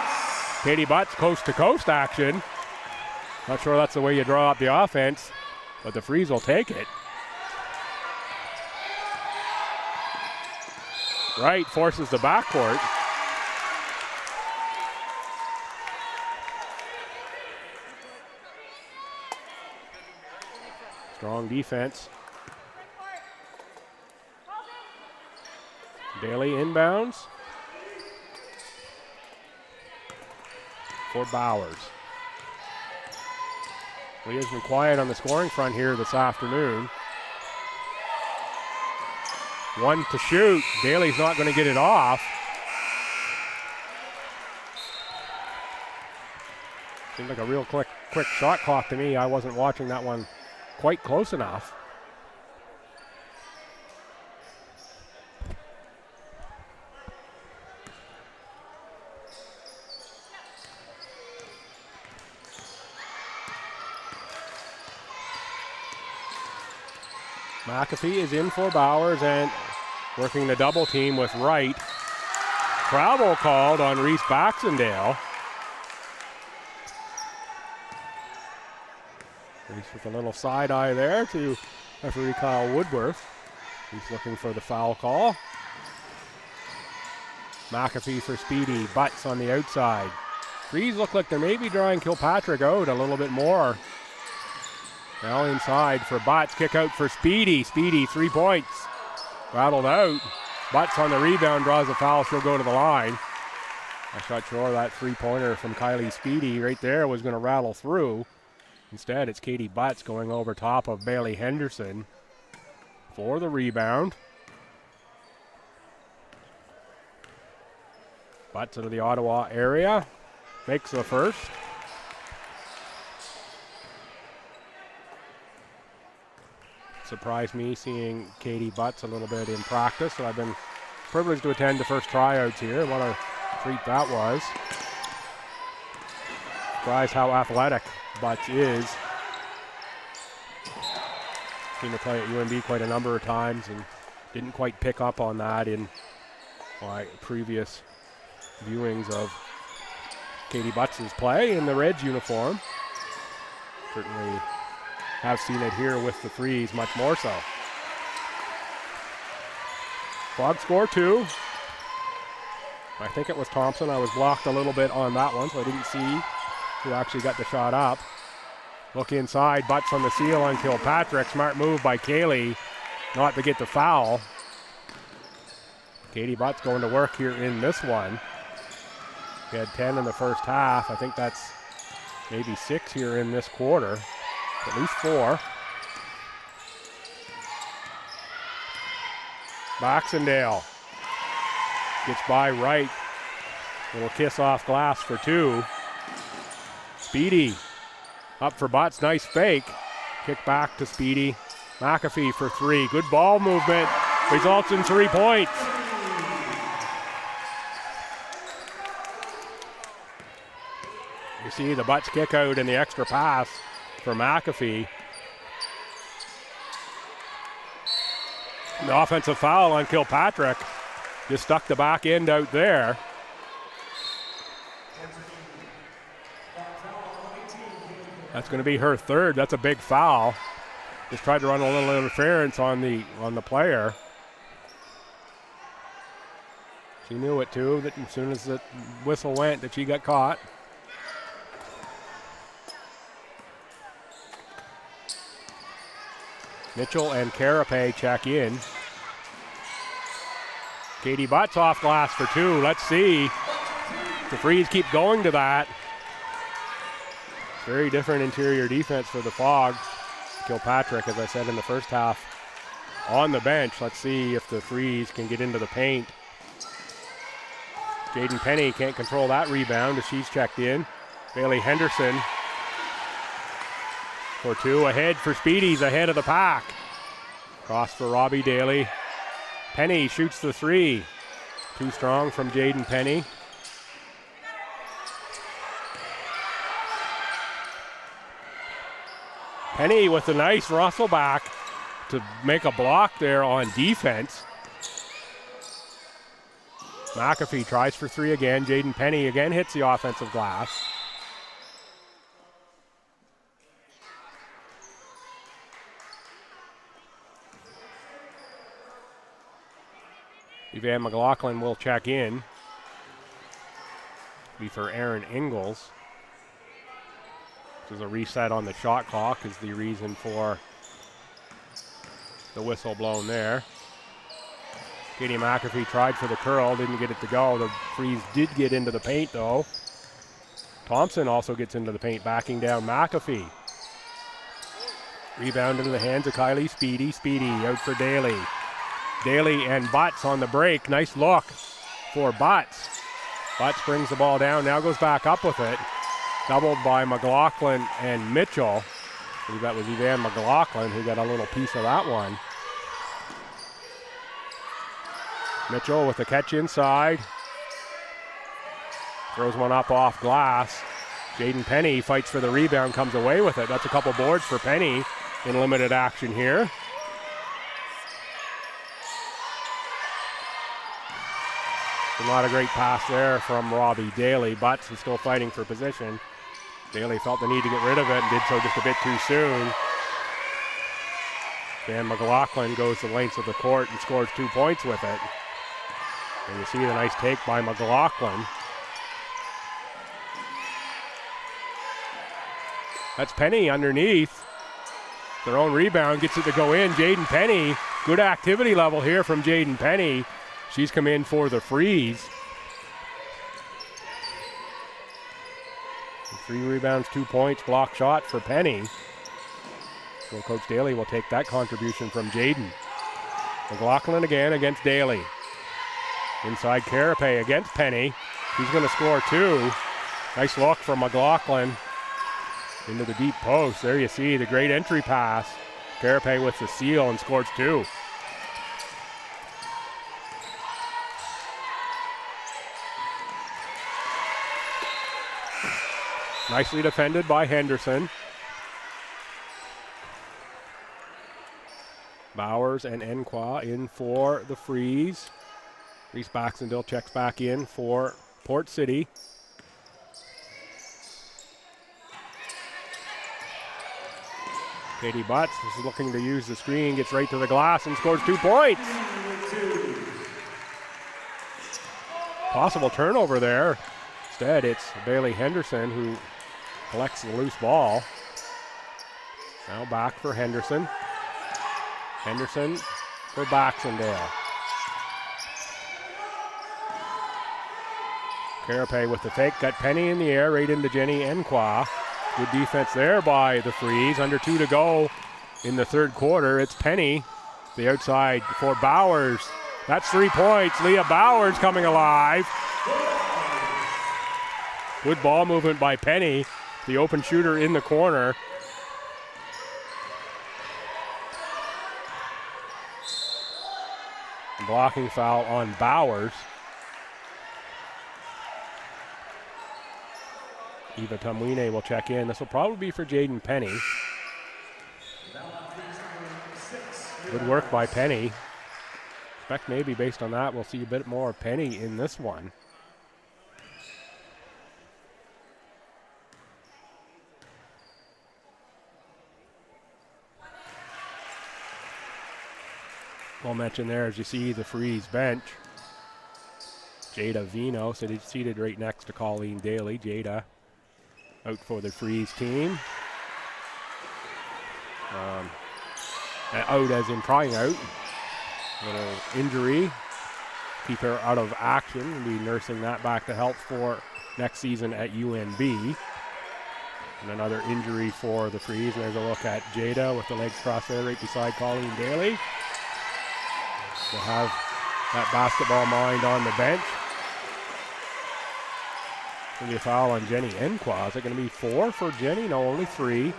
Katie Butts coast to coast action. Not sure that's the way you draw up the offense, but the Freeze will take it. Wright forces the backcourt. Strong defense. Daly inbounds for Bowers. Leah's been quiet on the scoring front here this afternoon. One to shoot. Daly's not going to get it off. Seemed like a real quick shot clock to me. I wasn't watching that one quite close enough. McAfee is in for Bowers and working the double team with Wright. Travel called on Reese Baxendale. Reese with a little side eye there to referee Kyle Woodworth. He's looking for the foul call. McAfee for Speedy. Butts on the outside. Freeze look like they're maybe drawing Kilpatrick out a little bit more. Now inside for Butts, kick out for Speedy. Speedy, 3 points. Rattled out. Butts on the rebound, draws a foul, she'll go to the line. I shot sure that three-pointer from Kylie Speedy right there was going to rattle through. Instead, it's Katie Butts going over top of Bailey Henderson for the rebound. Butts into the Ottawa area, makes the first. Surprised me seeing Katie Butts a little bit in practice, so I've been privileged to attend the first tryouts here. What a treat that was. Surprised how athletic Butts is. Seen her play at UNB quite a number of times and didn't quite pick up on that in my previous viewings of Katie Butts' play in the Reds uniform. Certainly have seen it here with the Freeze much more so. Frog score 2. I think it was Thompson. I was blocked a little bit on that one, so I didn't see who actually got the shot up. Look inside, Butts on the seal on Kilpatrick. Smart move by Kaylee not to get the foul. Katie Butts going to work here in this one. She had 10 in the first half. I think that's maybe 6 here in this quarter. At least 4. Baxendale gets by Wright. Little kiss off glass for 2. Speedy up for Butts. Nice fake. Kick back to Speedy. McAfee for 3. Good ball movement. Results in 3 points. You see the Butts kick out and the extra pass for McAfee. The offensive foul on Kilpatrick. Just stuck the back end out there. That's going to be her 3rd. That's a big foul. Just tried to run a little interference on the player. She knew it too, that as soon as the whistle went that she got caught. Mitchell and Carapace check in. Katie Butts off glass for 2. Let's see. The Freeze keep going to that. Very different interior defense for the Fog. Kilpatrick, as I said in the first half, on the bench. Let's see if the Freeze can get into the paint. Jaden Penny can't control that rebound as she's checked in. Bailey Henderson for two. Ahead for Speedies, ahead of the pack. Cross for Robbie Daly. Penny shoots the three. Too strong from Jaden Penny. Penny with a nice rustle back to make a block there on defense. McAfee tries for three again. Jaden Penny again hits the offensive glass. Evan McLaughlin will check in. Be for Aaron Ingalls. This is a reset on the shot clock is the reason for the whistle blown there. Katie McAfee tried for the curl, didn't get it to go. The Freeze did get into the paint though. Thompson also gets into the paint, backing down McAfee. Rebound into the hands of Kylie Speedy. Speedy out for Daly. Daly and Butts on the break. Nice look for Butts. Butts brings the ball down, now goes back up with it. Doubled by McLaughlin and Mitchell. I believe that was Evan McLaughlin who got a little piece of that one. Mitchell with the catch inside. Throws one up off glass. Jaden Penny fights for the rebound, comes away with it. That's a couple boards for Penny in limited action here. Not a great pass there from Robbie Daly. Butts is still fighting for position. Daly felt the need to get rid of it and did so just a bit too soon. Dan McLaughlin goes the length of the court and scores 2 points with it. And you see the nice take by McLaughlin. That's Penny underneath. Their own rebound gets it to go in. Jaden Penny, good activity level here from Jaden Penny. She's come in for the Freeze. 3 rebounds, 2 points, block shot for Penny. So Coach Daly will take that contribution from Jaden. McLaughlin again against Daly. Inside Carapace against Penny. He's going to score 2. Nice look from McLaughlin into the deep post. There you see the great entry pass. Carapace with the seal and scores 2. Nicely defended by Henderson. Bowers and Enqua in for the Freeze. Reese Baxendale checks back in for Port City. Katie Butts is looking to use the screen, gets right to the glass and scores 2 points. Possible turnover there. Instead, it's Bailey Henderson who collects the loose ball. Now back for Henderson. Henderson for Baxendale. Carapace with the fake, got Penny in the air, right into Jenny Enqua. Good defense there by the Freeze. Under 2 to go in the third quarter. It's Penny, the outside for Bowers. That's 3 points. Leah Bowers coming alive. Good ball movement by Penny, the open shooter in the corner. Blocking foul on Bowers. Eva Tumwine will check in. This will probably be for Jaden Penny. Good work by Penny. Expect maybe based on that we'll see a bit more of Penny in this one. I'll mention there, as you see the Freeze bench, Jada Vino seated right next to Colleen Daly. Jada out for the Freeze team. Out as in trying out. Little injury. Keep her out of action. We'll be nursing that back to help for next season at UNB. And another injury for the Freeze. And there's a look at Jada with the legs crossed there right beside Colleen Daly. We'll have that basketball mind on the bench. Going to be a foul on Jenny Enqua. Is it going to be 4 for Jenny? No, only 3.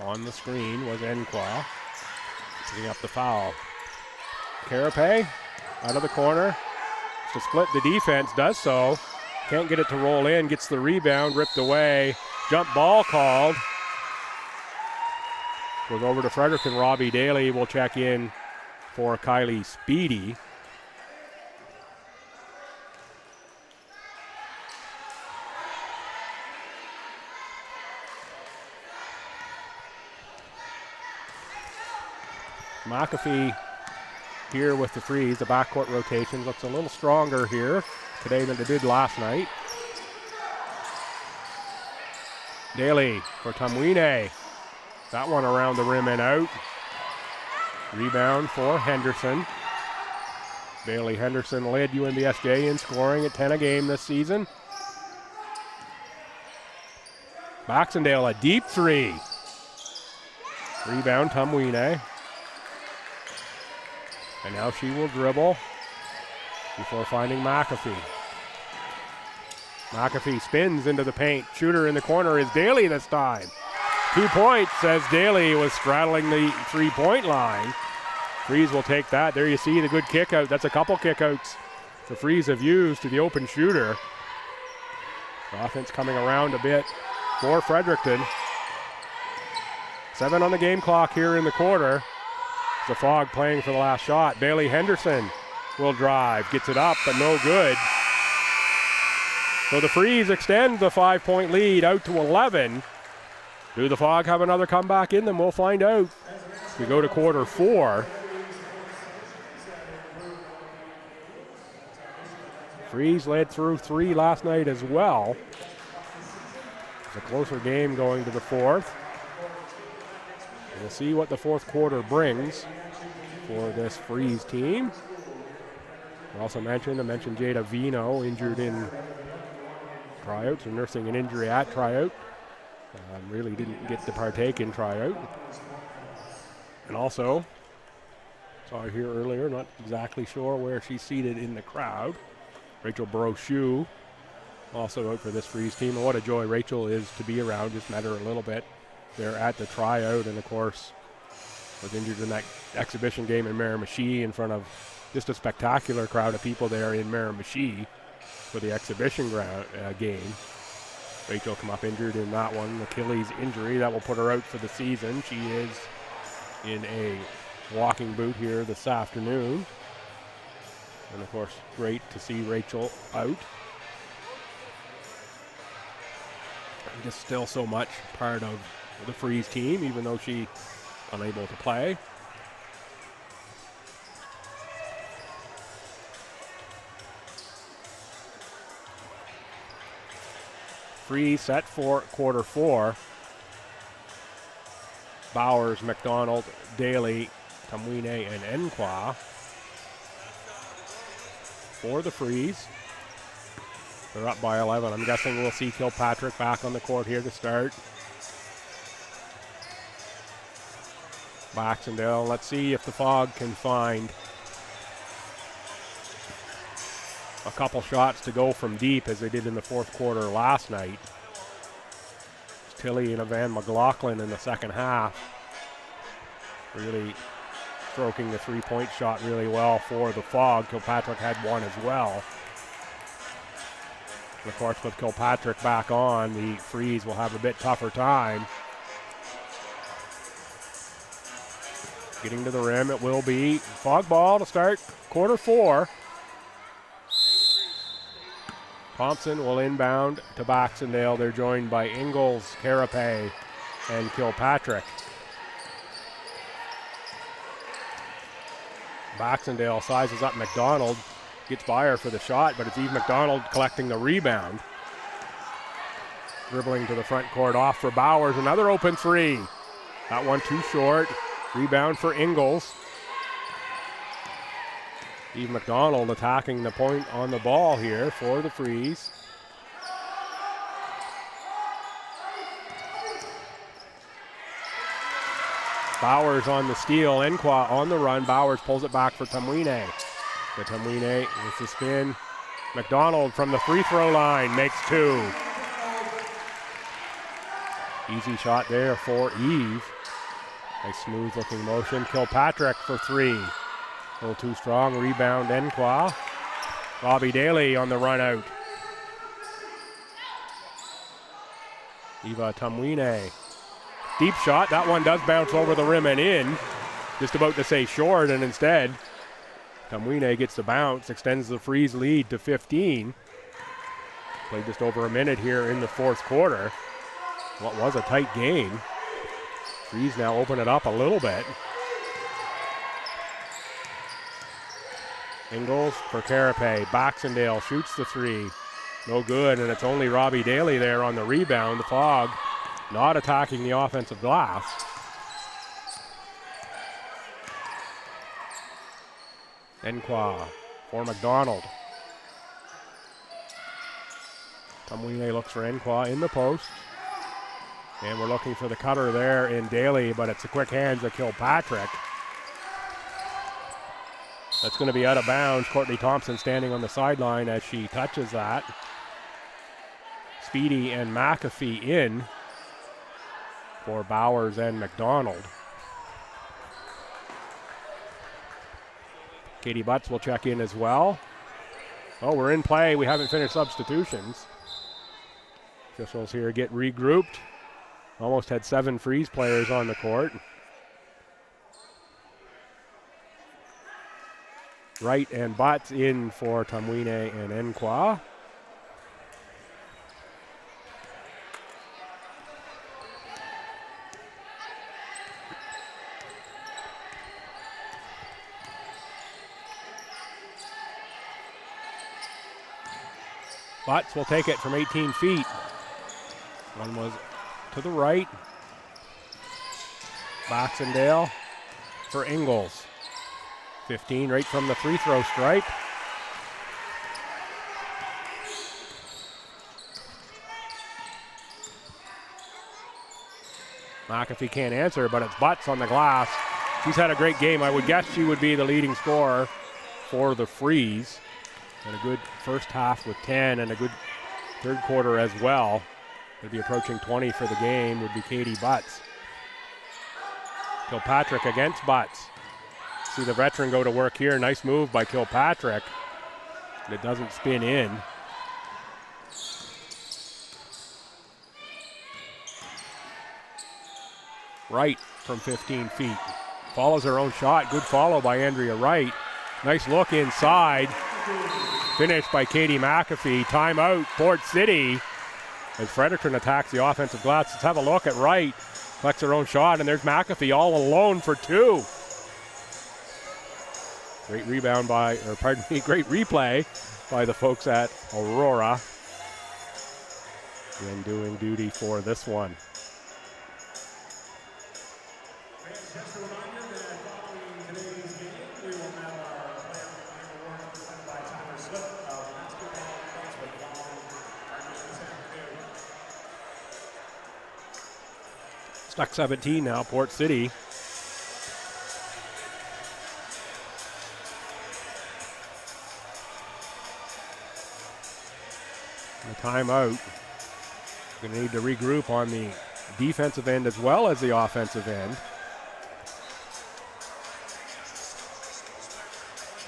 On the screen was Enqua. Picking up the foul. Carapace out of the corner. To split the defense, does so. Can't get it to roll in. Gets the rebound, ripped away. Jump ball called. Goes over to Fredericton. Robbie Daly will check in for Kylie Speedy. McAfee here with the Freeze. The backcourt rotation looks a little stronger here today than it did last night. Daly for Tamwine. That one around the rim and out. Rebound for Henderson. Bailey Henderson led UNBSJ in scoring at 10 a game this season. Baxendale a deep 3. Rebound Tamwine. And now she will dribble before finding McAfee. McAfee spins into the paint. Shooter in the corner is Daly this time. 2 points as Daly was straddling the three-point line. Freeze will take that. There you see the good kick out. That's a couple kickouts the Freeze have used to the open shooter. The offense coming around a bit for Fredericton. 7 on the game clock here in the quarter. The Fog playing for the last shot. Bailey Henderson will drive. Gets it up, but no good. So the Freeze extend the 5-point lead out to 11. Do the Fog have another comeback in them? We'll find out. We go to quarter 4. Freeze led through 3 last night as well. It's a closer game going to the 4th. We'll see what the 4th quarter brings for this Freeze team. I mentioned Jada Vino injured in tryouts or nursing an injury at tryout. Really didn't get to partake in tryout. And also, saw her here earlier, not exactly sure where she's seated in the crowd. Rachel Brochu also out for this Freeze team. And what a joy Rachel is to be around. Just met her a little bit there at the tryout, and of course was injured in that exhibition game in Miramichi in front of just a spectacular crowd of people there in Miramichi for the exhibition game. Rachel come up injured in that one, Achilles injury. That will put her out for the season. She is in a walking boot here this afternoon. And of course, great to see Rachel out. Just still so much part of the Freeze team, even though she's unable to play. Freeze set for quarter 4. Bowers, McDonald, Daly, Tamwine, and Enqua for the Freeze. They're up by 11. I'm guessing we'll see Kilpatrick back on the court here to start. Baxendale. Let's see if the Fog can find a couple shots to go from deep as they did in the 4th quarter last night. Tilly and Evan McLaughlin in the second half really stroking the 3-point shot really well for the Fog. Kilpatrick had one as well. And of course, with Kilpatrick back on, the Freeze will have a bit tougher time. Getting to the rim, it will be Fog ball to start quarter 4. Thompson will inbound to Baxendale. They're joined by Ingalls, Carapace, and Kilpatrick. Baxendale sizes up McDonald, gets by her for the shot, but it's Eve McDonald collecting the rebound. Dribbling to the front court off for Bowers, another open 3. That one too short. Rebound for Ingalls. Steve McDonald attacking the point on the ball here for the Freeze. Bowers on the steal, Enqua on the run. Bowers pulls it back for Tamwine. The Tamwine with the spin. McDonald from the free throw line makes 2. Easy shot there for Eve. Nice smooth looking motion. Kilpatrick for 3. A little too strong. Rebound Enqua. Robbie Daly on the run out. Eva Tamwine. Deep shot. That one does bounce over the rim and in. Just about to say short, and instead Tamwine gets the bounce, extends the Freeze lead to 15. Played just over a minute here in the fourth quarter. What was a tight game. Freeze now open it up a little bit. Ingles for Carapace. Baxendale shoots the 3. No good, and it's only Robbie Daly there on the rebound. The Fog not attacking the offensive glass. Enqua for McDonald. Tamwine looks for Enqua in the post. And we're looking for the cutter there in Daly, but it's a quick hands to Kilpatrick. That's going to be out of bounds. Courtney Thompson standing on the sideline as she touches that. Speedy and McAfee in for Bowers and McDonald. Katie Butts will check in as well. Oh, we're in play. We haven't finished substitutions. Officials here get regrouped. Almost had 7 Freeze players on the court. Wright and Butts in for Tamwine and Enqua. Butts will take it from 18 feet. One was to the right. Baxendale for Ingles. 15 right from the free throw stripe. McAfee can't answer, but it's Butts on the glass. She's had a great game. I would guess she would be the leading scorer for the Freeze. And a good first half with 10 and a good third quarter as well. Would be approaching 20 for the game would be Katie Butts. Kilpatrick against Butts. See the veteran go to work here. Nice move by Kilpatrick. It doesn't spin in. Wright from 15 feet. Follows her own shot. Good follow by Andrea Wright. Nice look inside. Finished by Katie McAfee. Timeout, Port City. As Fredericton attacks the offensive glass. Let's have a look at Wright. Collects her own shot, and there's McAfee all alone for 2. Great rebound by, or pardon me, great replay by the folks at Aurora. And doing duty for this one. Just a reminder that following today's game, we will have our player award presented by Tyler Slip of basketball transfer following our game this afternoon. Stuck 17 now, Port City. The timeout. Going to need to regroup on the defensive end as well as the offensive end.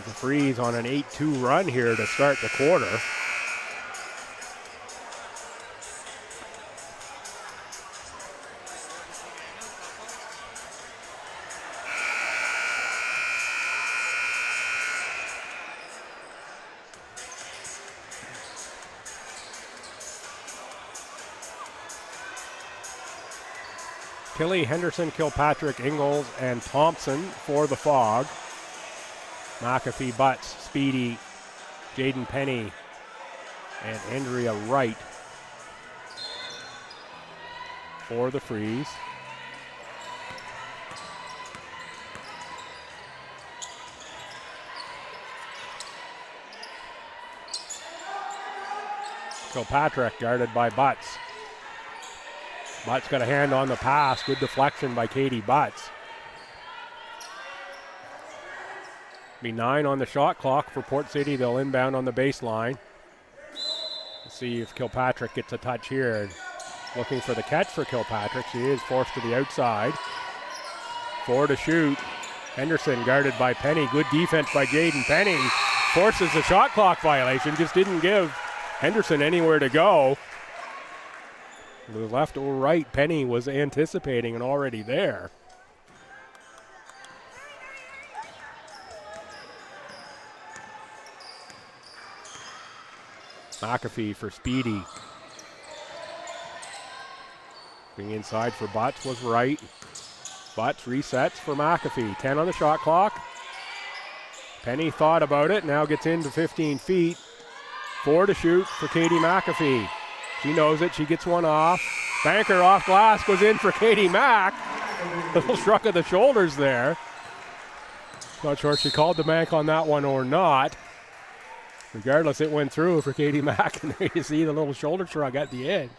The Freeze on an 8-2 run here to start the quarter. Kelly, Henderson, Kilpatrick, Ingles, and Thompson for the Fog. McAfee, Butts, Speedy, Jaden Penny, and Andrea Wright for the Freeze. Kilpatrick guarded by Butts. Butts got a hand on the pass. Good deflection by Katie Butts. Be 9 on the shot clock for Port City. They'll inbound on the baseline. Let's see if Kilpatrick gets a touch here. Looking for the catch for Kilpatrick. She is forced to the outside. 4 to shoot. Henderson guarded by Penny. Good defense by Jaden Penny. Forces the shot clock violation. Just didn't give Henderson anywhere to go. The left or right, Penny was anticipating and already there. McAfee for Speedy. Being inside for Butts was right. Butts resets for McAfee. 10 on the shot clock. Penny thought about it, now gets into 15 feet. 4 to shoot for Katie McAfee. She knows it, she gets one off. Banker off glass, goes in for Katie Mack. Little shrug of the shoulders there. Not sure if she called the bank on that one or not. Regardless, it went through for Katie Mack, and there you see the little shoulder shrug at the end.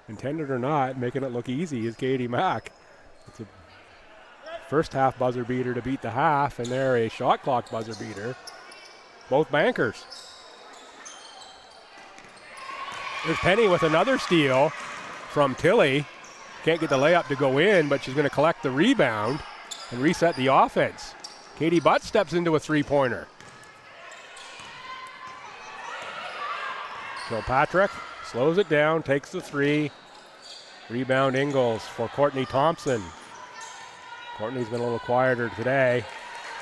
Intended or not, making it look easy is Katie Mack. It's a first half buzzer beater to beat the half, and they're a shot clock buzzer beater. Both bankers. There's Penny with another steal from Tilly. Can't get the layup to go in, but she's going to collect the rebound and reset the offense. Katie Butts steps into a three-pointer. Kilpatrick slows it down, takes the three. Rebound Ingles for Courtney Thompson. Courtney's been a little quieter today.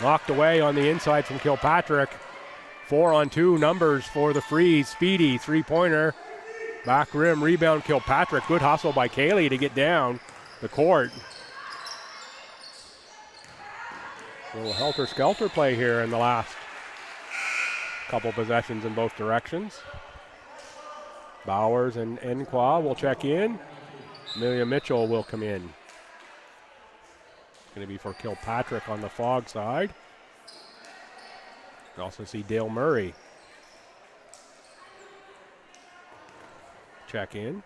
Knocked away on the inside from Kilpatrick. 4-on-2 numbers for the Freeze. Speedy, three-pointer. Back rim, rebound Kilpatrick. Good hustle by Kaylee to get down the court. A little helter-skelter play here in the last couple possessions in both directions. Bowers and Enqua will check in. Amelia Mitchell will come in. It's going to be for Kilpatrick on the Fog side. You also see Dale Murray check in.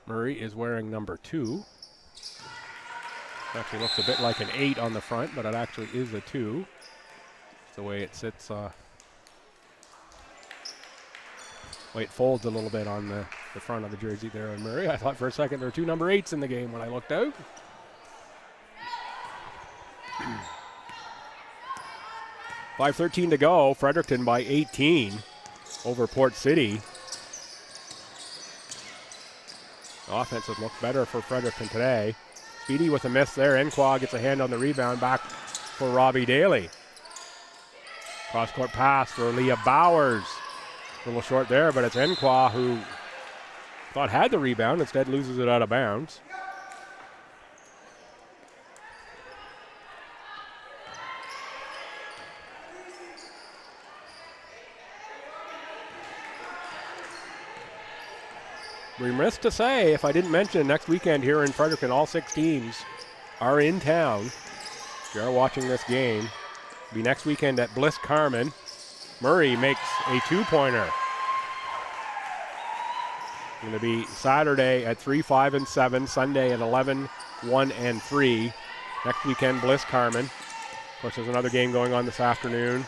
Murray is wearing number 2. Actually looks a bit like an 8 on the front, but it actually is a 2. It's the way it sits. Way it folds a little bit on the front of the jersey there on Murray. I thought for a second there were 2 number 8s in the game when I looked out. .5:13 to go. Fredericton by 18 over Port City. Offense has looked better for Fredericton today. Speedy with a miss there. Enqua gets a hand on the rebound. Back for Robbie Daly. Cross-court pass for Leah Bowers. A little short there, but it's Enqua who thought had the rebound. Instead loses it out of bounds. Remiss to say, if I didn't mention, next weekend here in Fredericton, all 6 teams are in town. If you are watching this game, it'll be next weekend at Bliss Carman. Murray makes a 2-pointer. It's going to be Saturday at 3, 5, and 7, Sunday at 11, 1, and 3. Next weekend, Bliss Carman. Of course, there's another game going on this afternoon.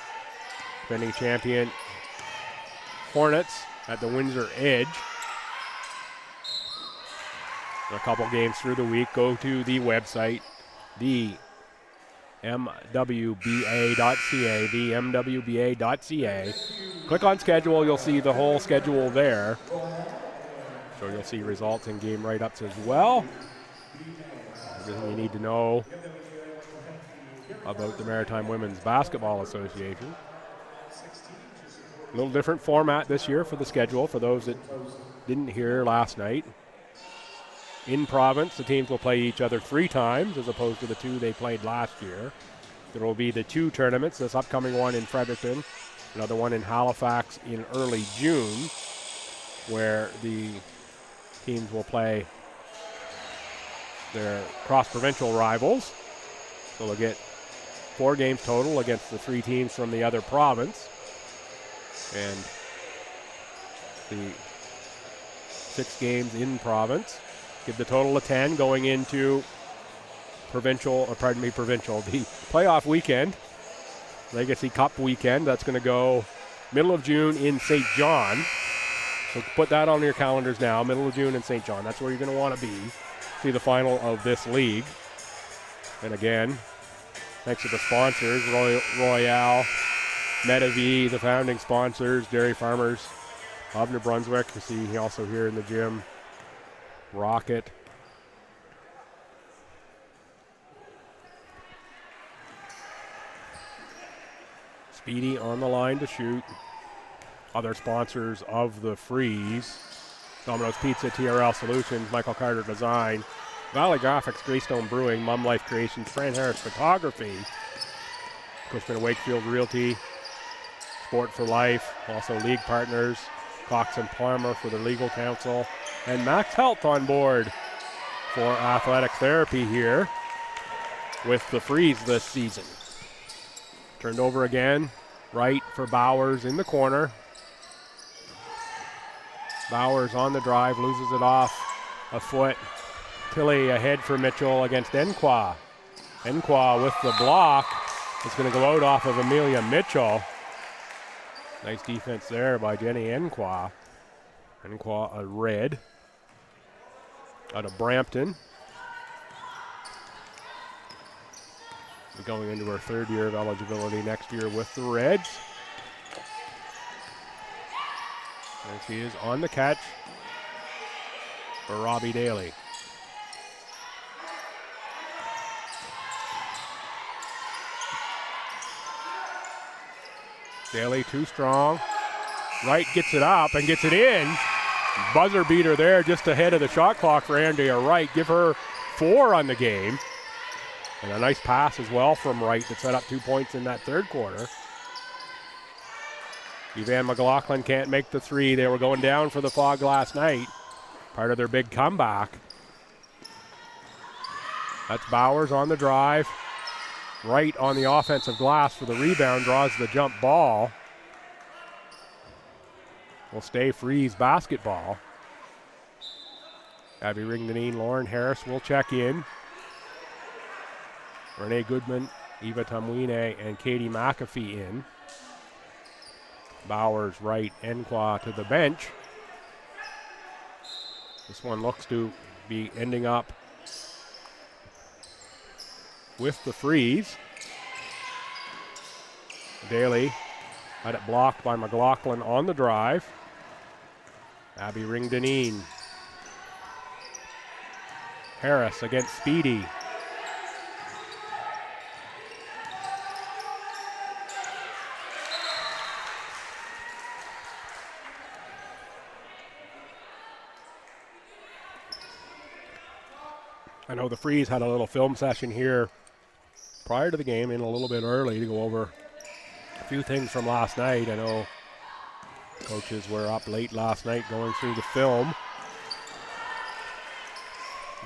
Defending champion Hornets at the Windsor Edge. A couple games through the week. Go to the website, themwba.ca. Click on schedule. You'll see the whole schedule there. So you'll see results and game write-ups as well. Everything you need to know about the Maritime Women's Basketball Association. A little different format this year for the schedule for those that didn't hear last night. In province, the teams will play each other 3 times as opposed to the 2 they played last year. There will be the 2 tournaments, this upcoming one in Fredericton Another one in Halifax in early June, where the teams will play their cross-provincial rivals. So they'll get 4 games total against the 3 teams from the other province. And the 6 games in province give the total of 10 going into the playoff weekend, Legacy Cup weekend. That's going to go middle of June in St. John. So put that on your calendars now, middle of June in St. John. That's where you're going to want to be. See the final of this league. And again, thanks to the sponsors, Royale, Medavie, the founding sponsors, Dairy Farmers of New Brunswick. You see also here in the gym, Rocket. Speedy on the line to shoot. Other sponsors of the Freeze: Domino's Pizza, TRL Solutions, Michael Carter Design, Valley Graphics, Greystone Brewing, Mum Life Creations, Fran Harris Photography, Cushman & Wakefield Realty, Sport for Life, also league partners, Cox and Palmer for their legal counsel, and Max Health on board for athletic therapy here with the Freeze this season. Turned over again, right for Bowers in the corner. Bowers on the drive, loses it off a foot. Tilley ahead for Mitchell against Enqua. Enqua with the block. It's going to go out off of Amelia Mitchell. Nice defense there by Jenny Enqua. Enqua, a red out of Brampton. Going into her 3rd year of eligibility next year with the Reds. There she is on the catch for Robbie Daly. Daly too strong. Wright gets it up and gets it in. Buzzer beater there just ahead of the shot clock for Andrea Wright. Give her 4 on the game. And a nice pass as well from Wright that set up 2 points in that 3rd quarter. Evan McLaughlin can't make the 3. They were going down for the Fog last night. Part of their big comeback. That's Bowers on the drive. Wright on the offensive glass for the rebound, draws the jump ball. Will stay Freeze basketball. Abby Ringdeneen, Lauren Harris will check in. Renee Goodman, Eva Tamwine, and Katie McAfee in. Bowers, Wright, Enqua to the bench. This one looks to be ending up with the Freeze. Daly had it blocked by McLaughlin on the drive. Abby Ringdeneen. Harris against Speedy. I know the Freeze had a little film session here prior to the game, in a little bit early to go over a few things from last night. I know coaches were up late last night going through the film.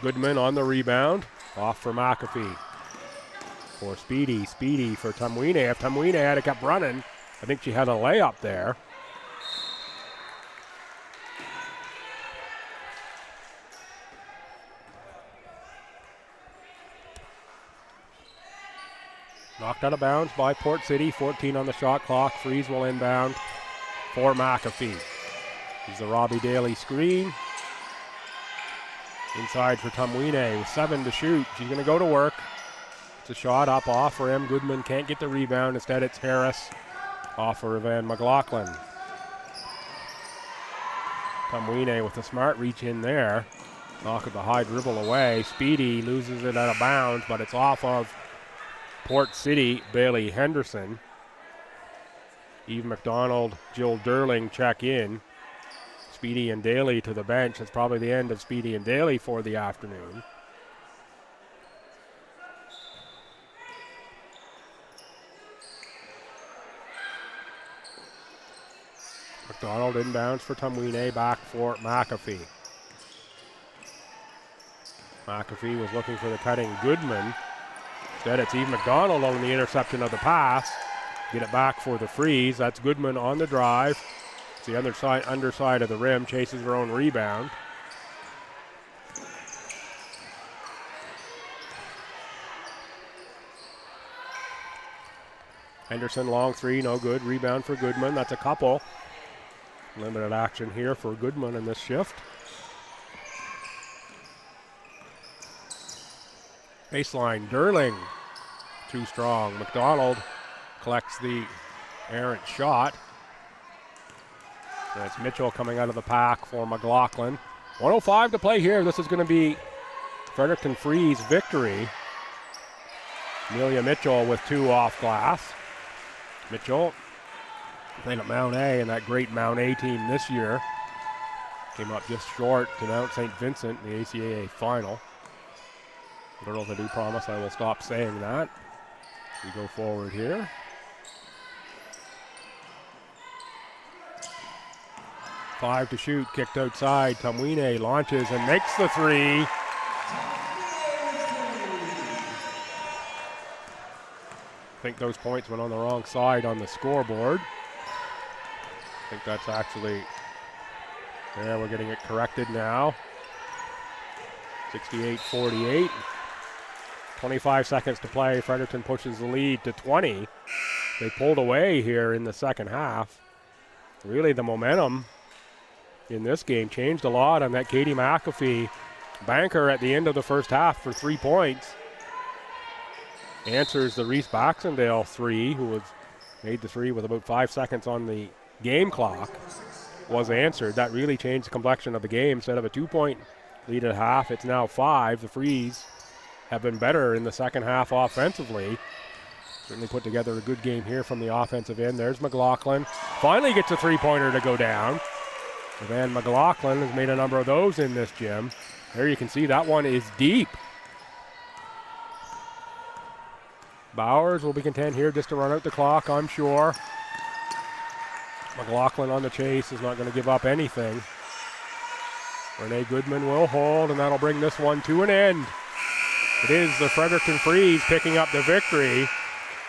Goodman on the rebound, off for McAfee. For Speedy, Speedy for Tamwine. If Tamwine had kept running, I think she had a layup there. Knocked out of bounds by Port City, 14 on the shot clock. Freeze will inbound for McAfee. Here's the Robbie Daly screen. Inside for Tamwine with 7 to shoot. She's going to go to work. It's a shot up off for M. Goodman. Can't get the rebound. Instead, it's Harris off for Evan McLaughlin. Tamwine with a smart reach in there. Knock of the high dribble away. Speedy loses it out of bounds, but it's off of Port City, Bailey Henderson. Eve McDonald, Jill Durling check in. Speedy and Daly to the bench. It's probably the end of Speedy and Daly for the afternoon. McDonald inbounds for Tumwine, back for McAfee. McAfee was looking for the cutting Goodman. Instead, it's Eve McDonald on the interception of the pass. Get it back for the Freeze. That's Goodman on the drive. It's the underside of the rim, chases her own rebound. Henderson, long three, no good. Rebound for Goodman. That's a couple. Limited action here for Goodman in this shift. Baseline, Derling. Too strong. McDonald collects the errant shot. And it's Mitchell coming out of the pack for McLaughlin. 1:05 to play here. This is going to be Fredericton Freeze victory. Amelia Mitchell with 2 off glass. Mitchell playing at Mount A and that great Mount A team this year. Came up just short to Mount St. Vincent in the ACAA final. Girls, I do promise I will stop saying that. We go forward here. Five to shoot, kicked outside. Tumwine launches and makes the three. I think those points went on the wrong side on the scoreboard. I think that's actually, yeah, we're getting it corrected now. 68-48. 25 seconds to play. Fredericton pushes the lead to 20. They pulled away here in the second half. Really, the momentum in this game changed a lot on that Katie McAfee banker at the end of the first half for 3 points. Answers the Reese Baxendale three, who was made the three with about 5 seconds on the game clock, was answered. That really changed the complexion of the game. Instead of a 2-point lead at half, it's now 5. The Freeze have been better in the second half offensively. Certainly put together a good game here from the offensive end. There's McLaughlin. Finally gets a three-pointer to go down. Van McLaughlin has made a number of those in this gym. There you can see that one is deep. Bowers will be content here just to run out the clock, I'm sure. McLaughlin on the chase is not going to give up anything. Renee Goodman will hold, and that'll bring this one to an end. It is the Fredericton Freeze picking up the victory.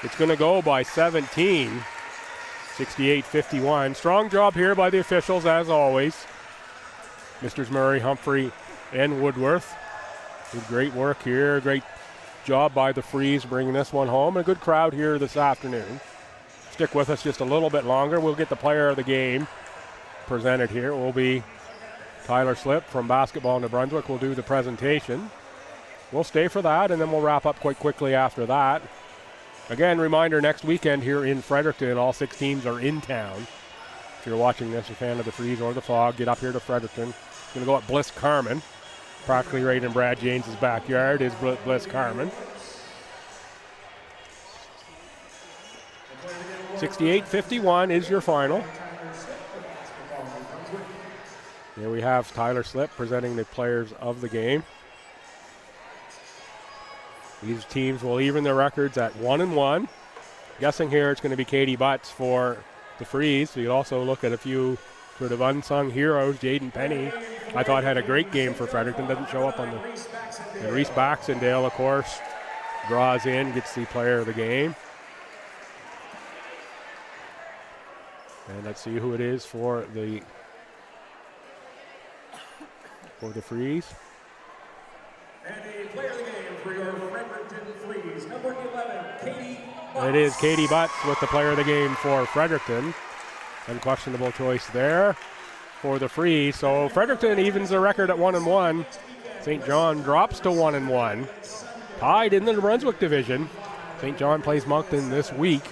It's going to go by 17, 68-51. Strong job here by the officials, as always. Misters Murray, Humphrey, and Woodworth did great work here. Great job by the Freeze bringing this one home. A good crowd here this afternoon. Stick with us just a little bit longer. We'll get the player of the game presented here. It will be Tyler Slip from Basketball New Brunswick will do the presentation. We'll stay for that, and then we'll wrap up quite quickly after that. Again, reminder, next weekend here in Fredericton, all 6 teams are in town. If you're watching this, a fan of the Freeze or the Fog, get up here to Fredericton. It's going to go at Bliss Carman. Practically right in Brad James' backyard is Bliss Carman. 68-51 is your final. Here we have Tyler Slip presenting the players of the game. These teams will even their records at 1-1. Guessing here it's going to be Katie Butts for the Freeze. So you also look at a few sort of unsung heroes. Jaden Penny, I thought, had a great game for Fredericton. Doesn't show up on the... And Reese Baxendale, of course, draws in, gets the player of the game. And let's see who it is for the Freeze. And a player of the game for your Fredericton Freeze, number 11, Katie Butts. It is Katie Butts with the player of the game for Fredericton. Unquestionable choice there for the Freeze. So Fredericton evens their record at 1-1. St. John drops to 1-1. Tied in the New Brunswick division. St. John plays Moncton this week.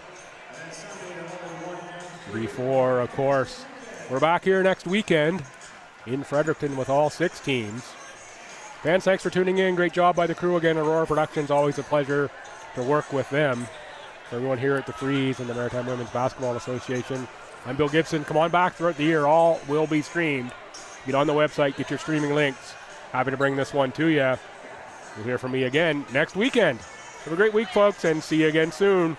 Before, of course, we're back here next weekend in Fredericton with all 6 teams. Fans, thanks for tuning in. Great job by the crew again. Aurora Productions, always a pleasure to work with them. For everyone here at the Freeze and the Maritime Women's Basketball Association, I'm Bill Gibson. Come on back throughout the year. All will be streamed. Get on the website, get your streaming links. Happy to bring this one to you. You'll hear from me again next weekend. Have a great week, folks, and see you again soon.